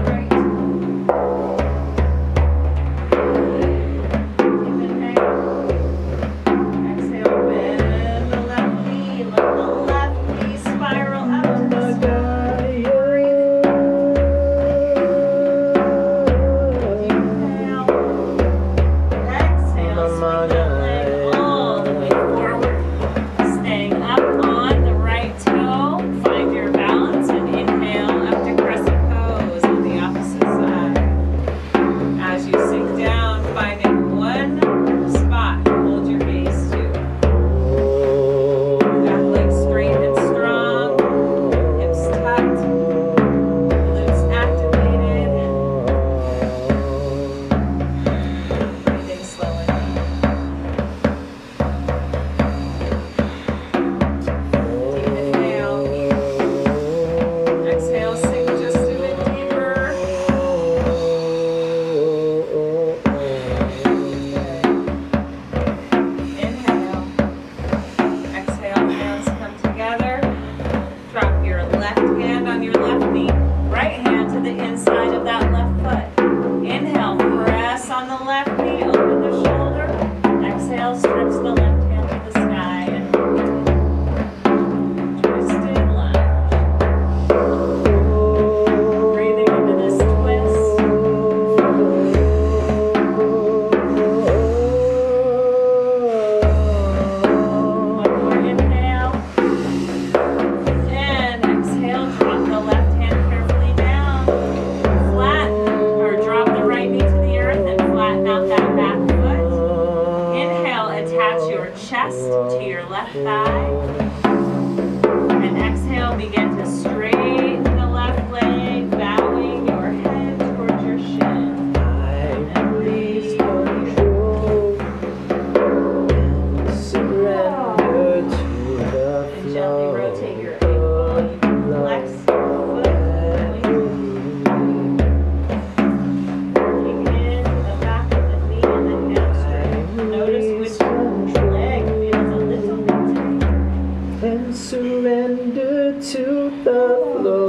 make the move on the right. Exhale, bend the left knee. Let the left knee spiral up to the sky. Breathing. Inhale. Exhale, swing the leg all the way forward. Staying up on the right toe. Find your balance and inhale up to crescent pose on the opposite side. As you sink down, finding one spot to hold your gaze to. Back leg straight and strong, hips tucked, glutes activated. Breathing slow and deep. Deep inhale. Exhale, sink just a bit deeper. Inhale. Exhale, hands come together. Drop your left hand on your left knee. Right hand to the inside of that left foot. Inhale, press on the left knee, open the shoulder. Exhale, stretch the left hand to the sky and twisted lunge. Breathing into this twist. One more inhale. And exhale, drop the left hand carefully down. Flatten or drop the right knee to the earth and flatten out that back foot. Inhale, attach your chest to your left thigh. And exhale, begin to straighten the left leg, bowing your head towards your shin. And breathe. And gently rotate your ankle. You can flex your foot. Working into the back of the knee and the hamstring. Notice which leg feels a little bit tight. And surrender to the flow.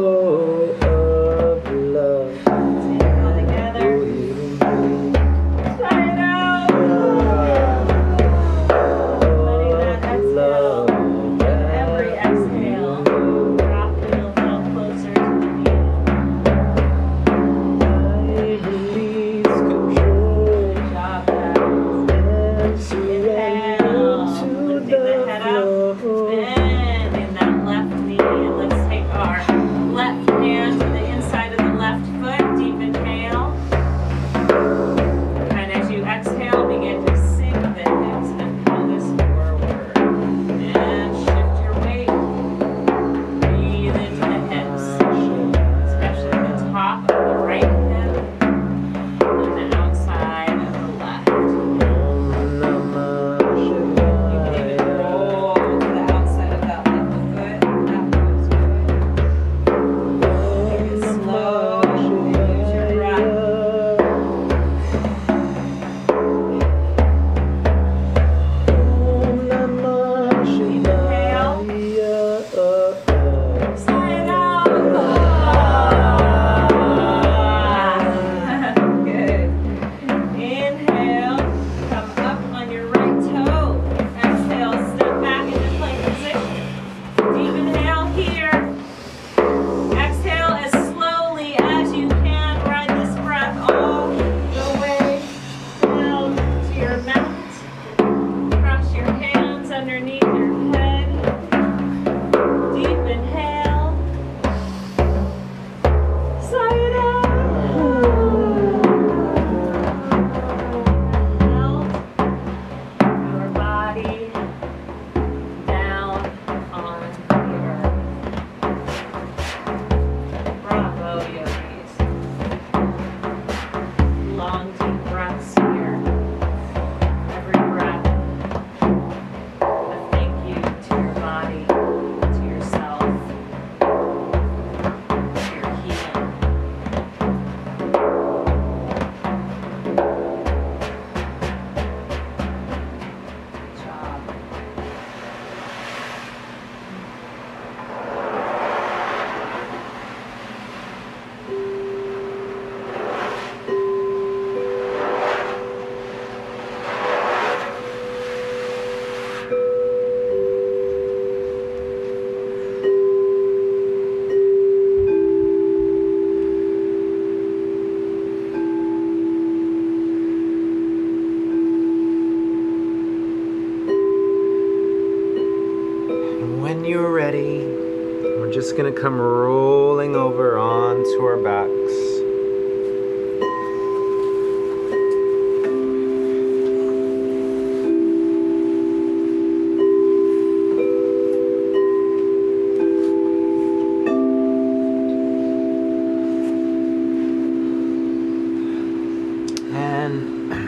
just gonna come rolling over onto our backs.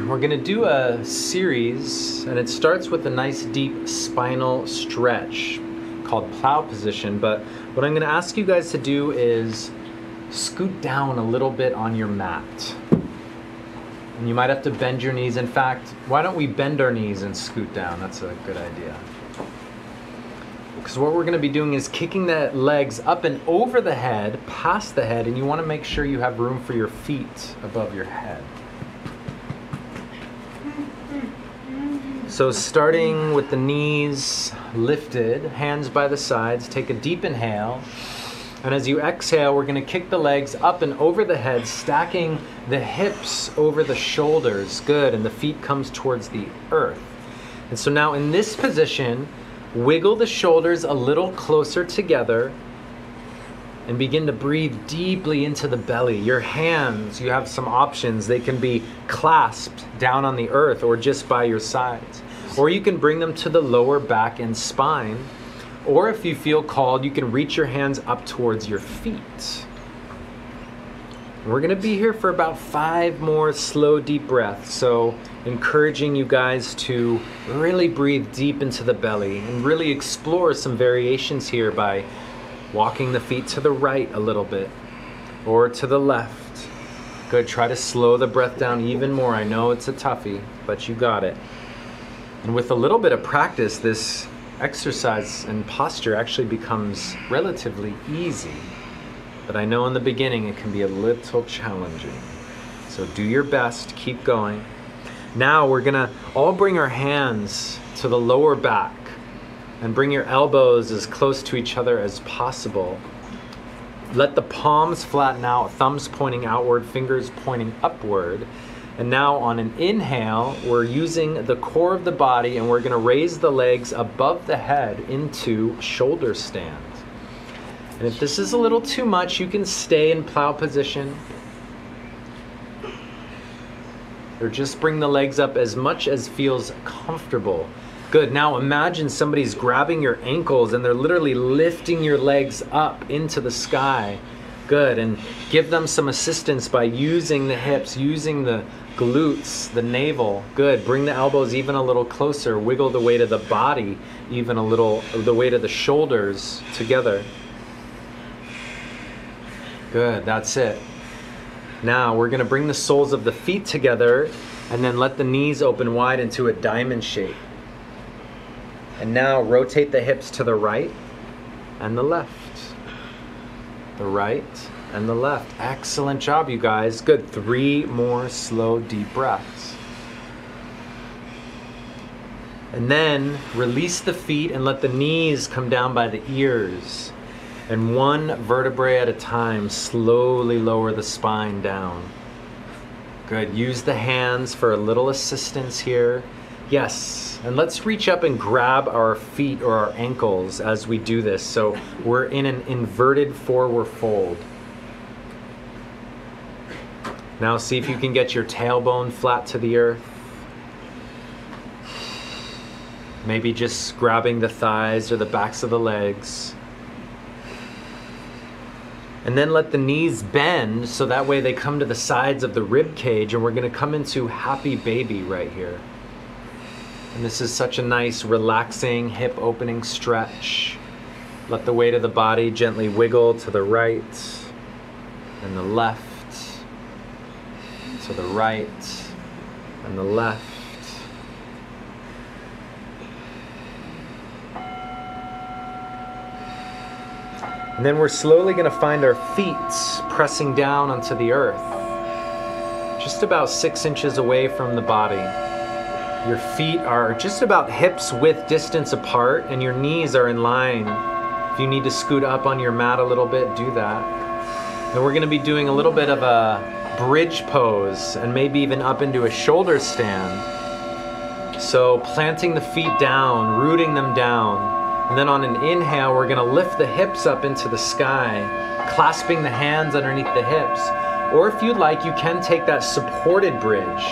We're going to do a series, and it starts with a nice deep spinal stretch called plow position. But what I'm going to ask you guys to do is scoot down a little bit on your mat. And you might have to bend your knees. In fact, why don't we bend our knees and scoot down? That's a good idea. Because what we're going to be doing is kicking the legs up and over the head, past the head, and you want to make sure you have room for your feet above your head. So starting with the knees lifted, hands by the sides, take a deep inhale. And as you exhale, we're going to kick the legs up and over the head, stacking the hips over the shoulders. Good. And the feet comes towards the earth. And so now in this position, wiggle the shoulders a little closer together and begin to breathe deeply into the belly. Your hands, you have some options. They can be clasped down on the earth or just by your sides. Or you can bring them to the lower back and spine. Or if you feel called, you can reach your hands up towards your feet. We're gonna be here for about 5 more slow, deep breaths. So encouraging you guys to really breathe deep into the belly and really explore some variations here by walking the feet to the right a little bit or to the left. Good, try to slow the breath down even more. I know it's a toughie, but you got it. And with a little bit of practice, this exercise and posture actually becomes relatively easy. But I know in the beginning it can be a little challenging. So do your best, keep going. Now we're gonna all bring our hands to the lower back and bring your elbows as close to each other as possible. Let the palms flatten out, thumbs pointing outward, fingers pointing upward. And now on an inhale, we're using the core of the body and we're gonna raise the legs above the head into shoulder stand. And if this is a little too much, you can stay in plow position. Or just bring the legs up as much as feels comfortable. Good, now imagine somebody's grabbing your ankles and they're literally lifting your legs up into the sky. Good, and give them some assistance by using the hips, using the glutes, the navel. Good, bring the elbows even a little closer. Wiggle the weight of the body even a little, the weight of the shoulders together. Good, that's it. Now we're gonna bring the soles of the feet together and then let the knees open wide into a diamond shape. And now rotate the hips to the right and the left. The right and the left. Excellent job, you guys. Good, 3 more slow, deep breaths. And then release the feet and let the knees come down by the ears. And 1 vertebrae at a time, slowly lower the spine down. Good, use the hands for a little assistance here. Yes, and let's reach up and grab our feet or our ankles as we do this. So we're in an inverted forward fold. Now see if you can get your tailbone flat to the earth. Maybe just grabbing the thighs or the backs of the legs. And then let the knees bend so that way they come to the sides of the rib cage, and we're gonna come into happy baby right here. And this is such a nice, relaxing, hip opening stretch. Let the weight of the body gently wiggle to the right and the left, to the right and the left. And then we're slowly going to find our feet pressing down onto the earth, just about 6 inches away from the body. Your feet are just about hips width distance apart and your knees are in line. If you need to scoot up on your mat a little bit, do that. And we're going to be doing a little bit of a bridge pose and maybe even up into a shoulder stand. So planting the feet down, rooting them down. And then on an inhale, we're going to lift the hips up into the sky, clasping the hands underneath the hips. Or if you'd like, you can take that supported bridge.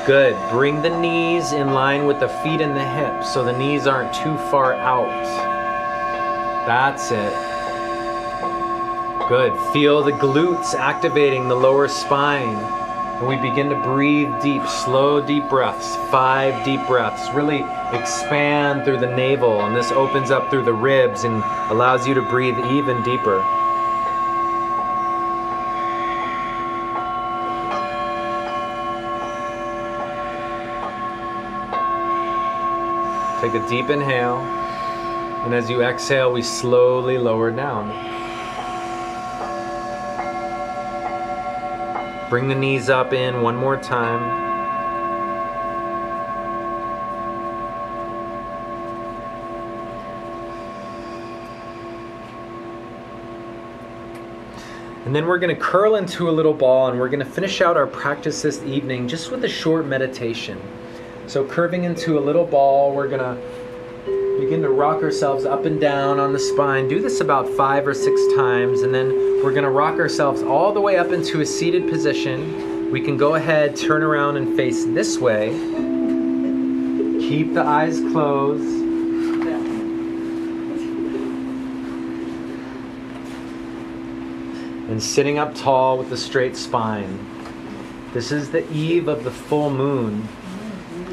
Good. Bring the knees in line with the feet and the hips so the knees aren't too far out. That's it. Good. Feel the glutes activating the lower spine. And we begin to breathe deep, slow, deep breaths. 5 deep breaths. Really expand through the navel, and this opens up through the ribs and allows you to breathe even deeper. Take a deep inhale, and as you exhale, we slowly lower down. Bring the knees up in one more time. And then we're going to curl into a little ball, and we're going to finish out our practice this evening just with a short meditation. So curving into a little ball, we're going to begin to rock ourselves up and down on the spine. Do this about 5 or 6 times, and then we're going to rock ourselves all the way up into a seated position. We can go ahead, turn around and face this way. Keep the eyes closed. And sitting up tall with a straight spine. This is the eve of the full moon.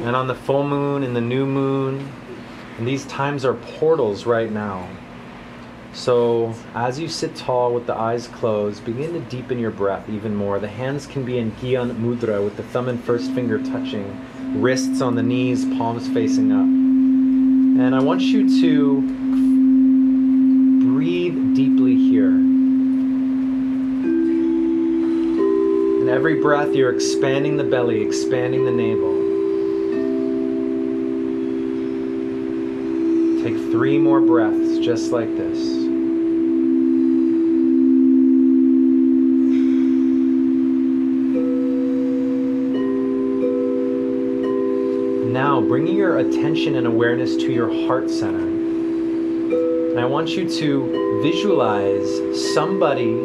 And on the full moon and the new moon, and these times are portals right now. So as you sit tall with the eyes closed, begin to deepen your breath even more. The hands can be in Gyan Mudra with the thumb and first finger touching, wrists on the knees, palms facing up. And I want you to breathe deeply here. And every breath you're expanding the belly, expanding the navel. Take 3 more breaths just like this. Now, bringing your attention and awareness to your heart center. And I want you to visualize somebody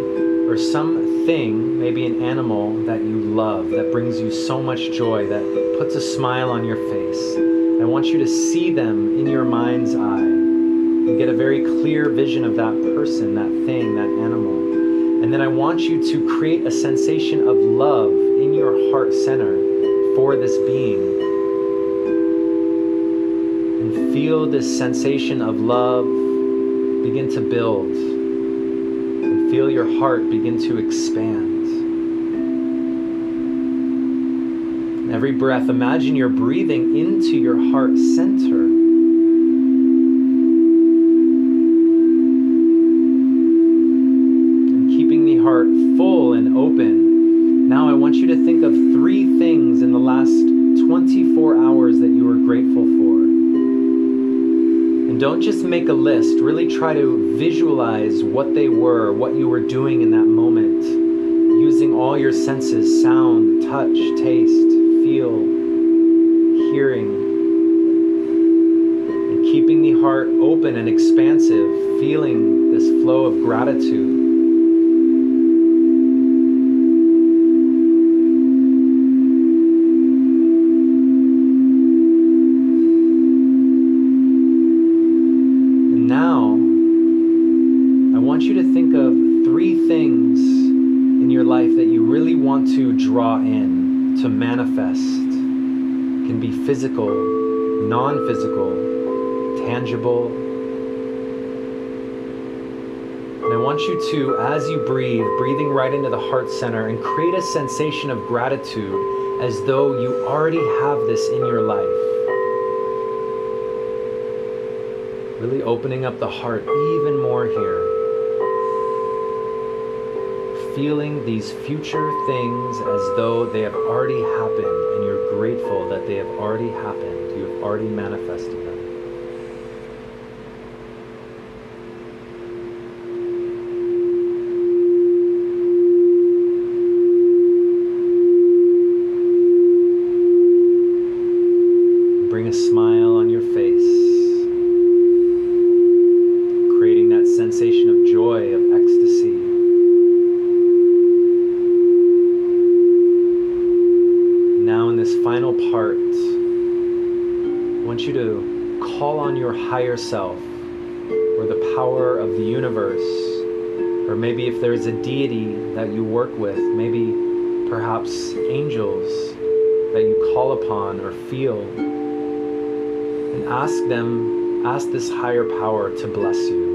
or something, maybe an animal that you love, that brings you so much joy, that puts a smile on your face. I want you to see them in your mind's eye and get a very clear vision of that person, that thing, that animal. And then I want you to create a sensation of love in your heart center for this being. And feel this sensation of love begin to build. And feel your heart begin to expand. Every breath, imagine you're breathing into your heart center. And keeping the heart full and open. Now I want you to think of 3 things in the last 24 hours that you were grateful for. And don't just make a list. Really try to visualize what they were, what you were doing in that moment. Using all your senses, sound, touch, taste, feel, hearing, and keeping the heart open and expansive, feeling this flow of gratitude. And now, I want you to think of 3 things in your life that you really want to draw in, to manifest. It can be physical, non-physical, tangible. And I want you to, as you breathe, breathing right into the heart center, and create a sensation of gratitude as though you already have this in your life. Really opening up the heart even more here. Feeling these future things as though they have already happened, and you're grateful that they have already happened. You have already manifested them. Bring a smile on your face. want you to call on your higher self, or the power of the universe, or maybe if there's a deity that you work with, maybe perhaps angels that you call upon or feel, and ask this higher power to bless you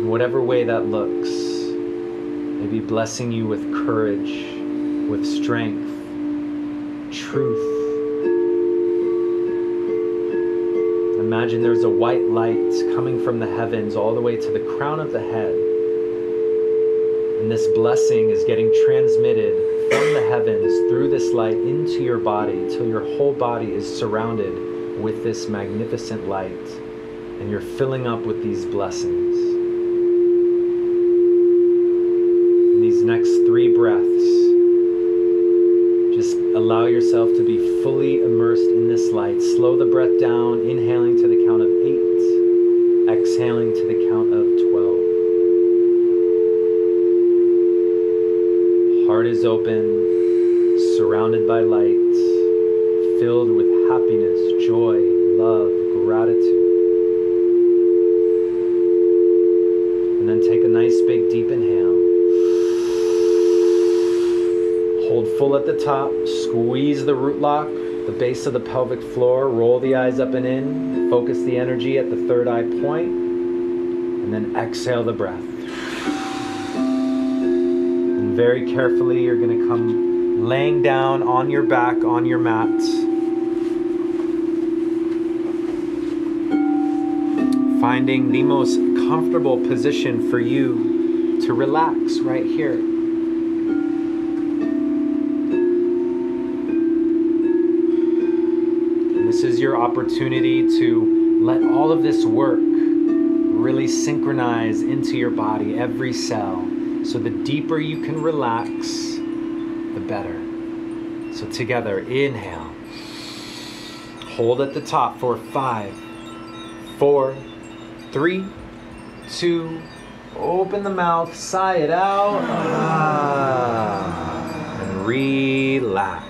in whatever way that looks. Maybe blessing you with courage, with strength, truth. Imagine there's a white light coming from the heavens all the way to the crown of the head. And this blessing is getting transmitted from the heavens through this light into your body till your whole body is surrounded with this magnificent light. And you're filling up with these blessings. In these next 3 breaths, just allow yourself to be fully immersed in this light. Slow the breath down, inhaling to the count of 8, exhaling to the count of 12. Heart is open, surrounded by light, filled with happiness, joy, love, gratitude. And then take a nice big deep inhale. Hold full at the top, squeeze the root lock, the base of the pelvic floor, roll the eyes up and in, focus the energy at the third eye point, and then exhale the breath. And very carefully, you're going to come laying down on your back, on your mat. Finding the most comfortable position for you to relax right here. This is your opportunity to let all of this work really synchronize into your body, every cell. So the deeper you can relax, the better. So together, inhale. Hold at the top for 5, 4, 3, 2, open the mouth, sigh it out, and relax.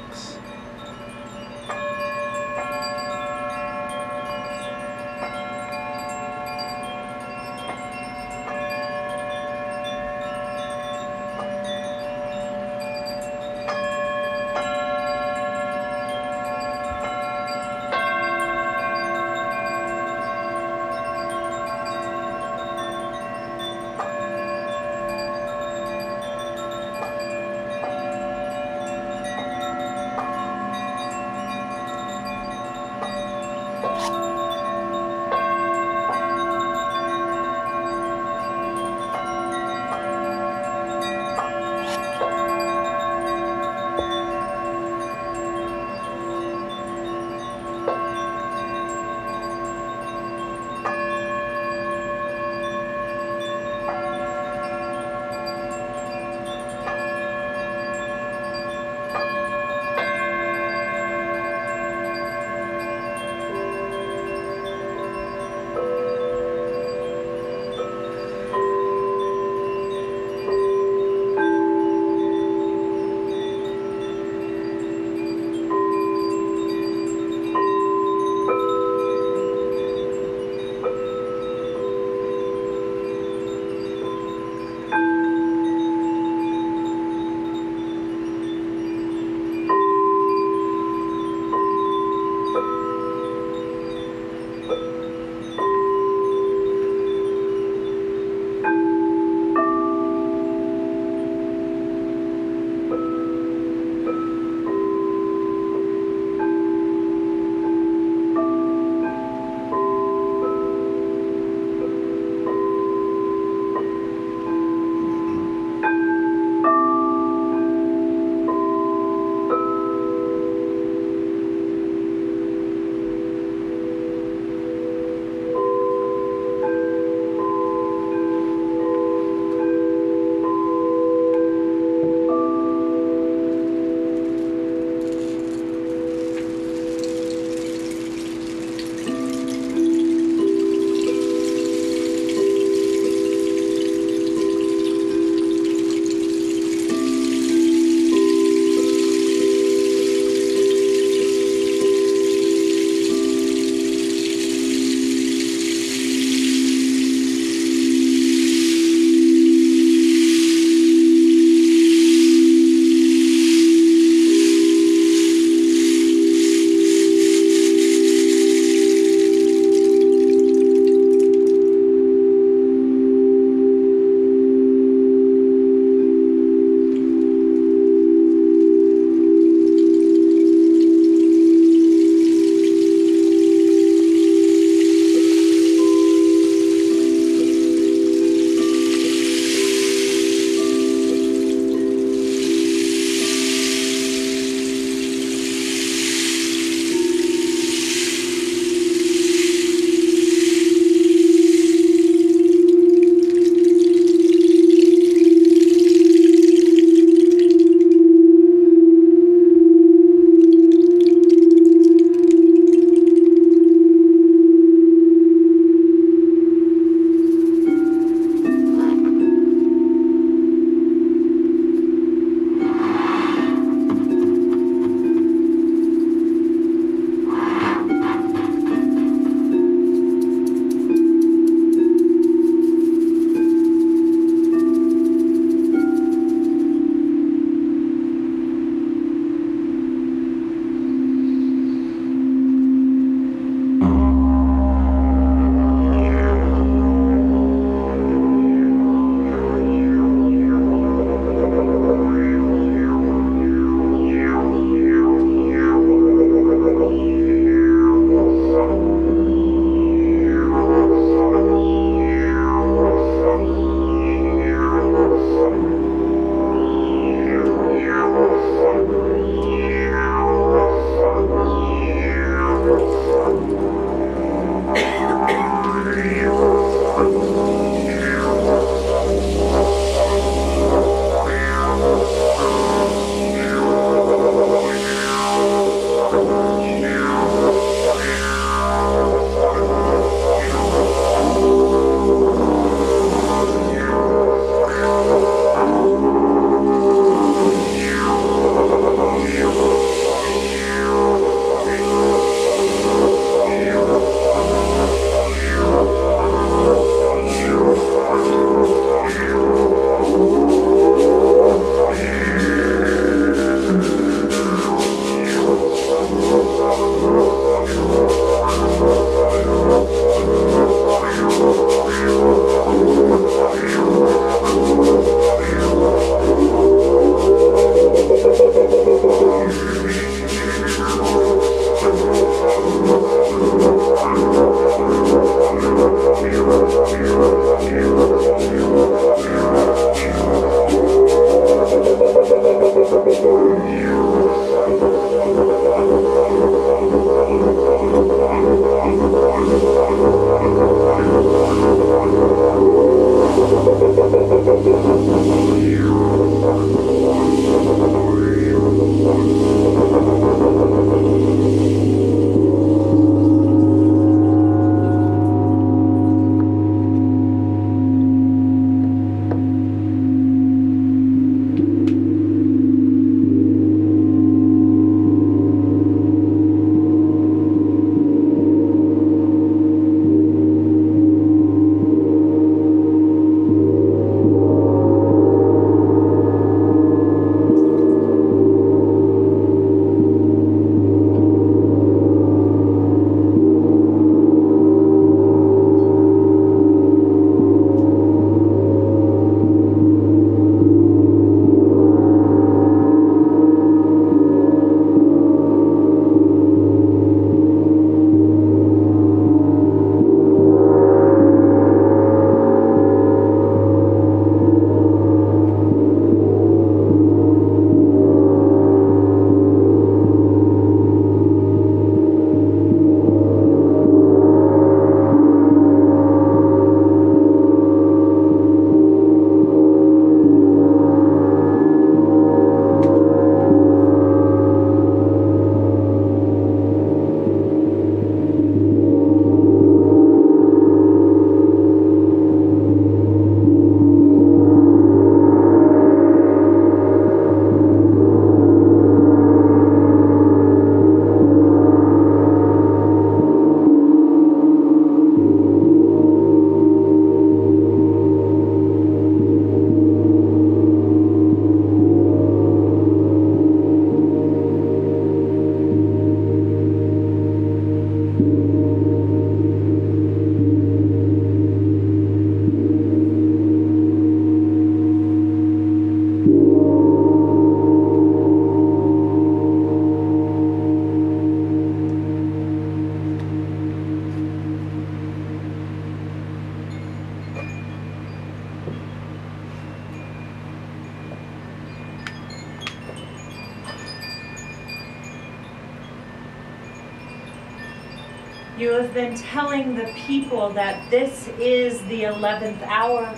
You have been telling the people that this is the 11th hour.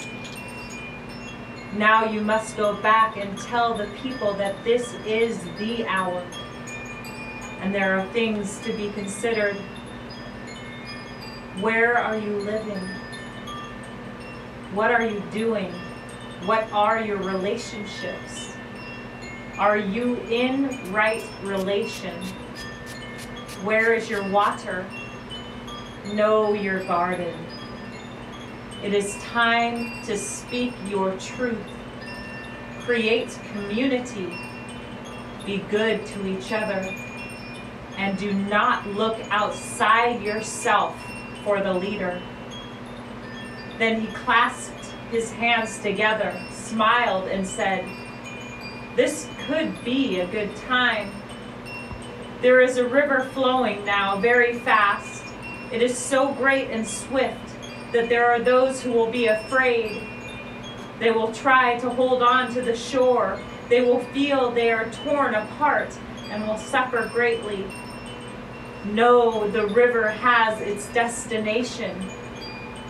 Now you must go back and tell the people that this is the hour. And there are things to be considered. Where are you living? What are you doing? What are your relationships? Are you in right relation? Where is your water? Know your garden. It is time to speak your truth. Create community. Be good to each other. And do not look outside yourself for the leader. Then he clasped his hands together, smiled, and said, "This could be a good time. There is a river flowing now very fast. It is so great and swift that there are those who will be afraid. They will try to hold on to the shore. They will feel they are torn apart and will suffer greatly. No, the river has its destination.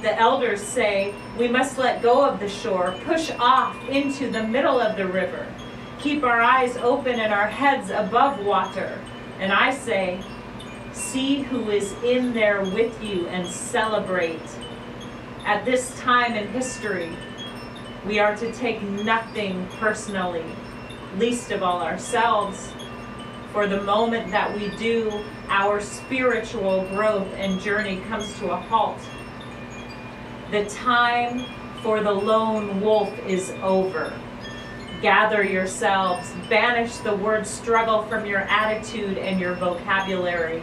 The elders say, we must let go of the shore, push off into the middle of the river, keep our eyes open and our heads above water. And I say, see who is in there with you and celebrate. At this time in history, we are to take nothing personally, least of all ourselves. For the moment that we do, our spiritual growth and journey comes to a halt. The time for the lone wolf is over. Gather yourselves, banish the word struggle from your attitude and your vocabulary.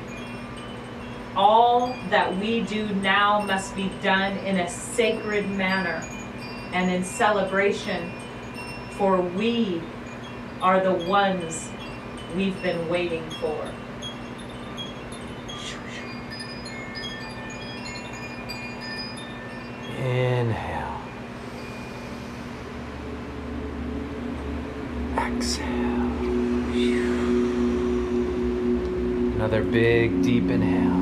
All that we do now must be done in a sacred manner and in celebration, for we are the ones we've been waiting for." Inhale. Exhale. Another big, deep inhale.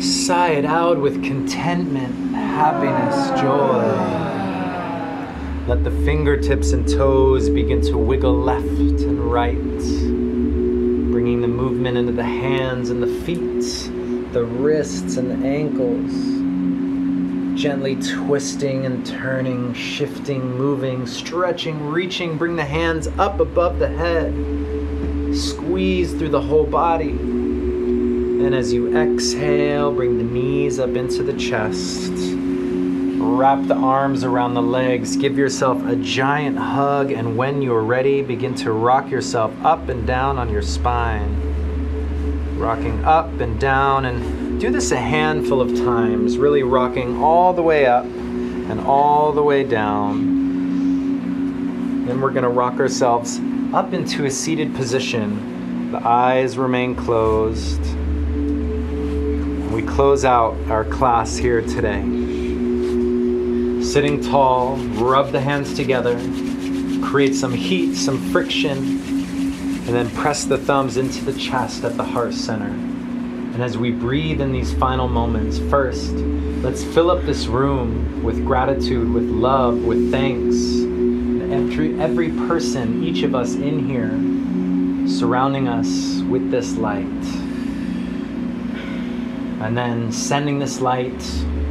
Sigh it out with contentment, happiness, joy. Let the fingertips and toes begin to wiggle left and right, bringing the movement into the hands and the feet, the wrists and the ankles. Gently twisting and turning, shifting, moving, stretching, reaching. Bring the hands up above the head. Squeeze through the whole body. And as you exhale, bring the knees up into the chest. Wrap the arms around the legs. Give yourself a giant hug. And when you're ready, begin to rock yourself up and down on your spine. Rocking up and down, and do this a handful of times, really rocking all the way up and all the way down. Then we're going to rock ourselves up into a seated position. The eyes remain closed. And we close out our class here today. Sitting tall, rub the hands together, create some heat, some friction, and then press the thumbs into the chest at the heart center. And as we breathe in these final moments, first, let's fill up this room with gratitude, with love, with thanks. And every person, each of us in here, surrounding us with this light. And then sending this light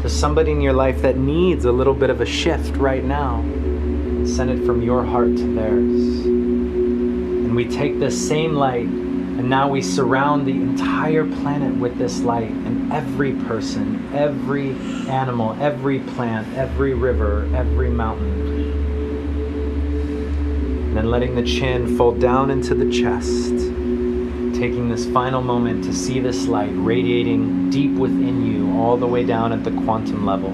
to somebody in your life that needs a little bit of a shift right now. Send it from your heart to theirs. And we take this same light, and now we surround the entire planet with this light, and every person, every animal, every plant, every river, every mountain. And then letting the chin fold down into the chest, taking this final moment to see this light radiating deep within you, all the way down at the quantum level,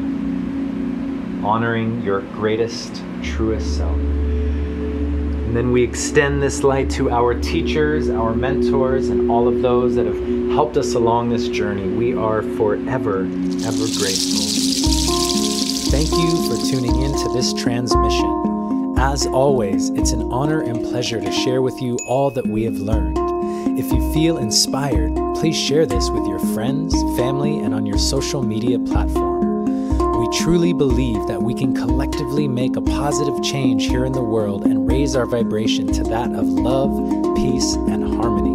honoring your greatest, truest self. And then we extend this light to our teachers, our mentors, and all of those that have helped us along this journey. We are forever, ever grateful. Thank you for tuning in to this transmission. As always, it's an honor and pleasure to share with you all that we have learned. If you feel inspired, please share this with your friends, family, and on your social media platform. We truly believe that we can collectively make a positive change here in the world and raise our vibration to that of love, peace, and harmony.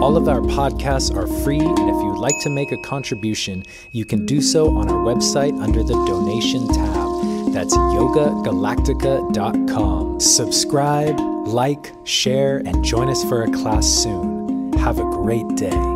All of our podcasts are free, and if you'd like to make a contribution, you can do so on our website under the donation tab. That's yogagalactica.com. Subscribe, like, share, and join us for a class soon. Have a great day.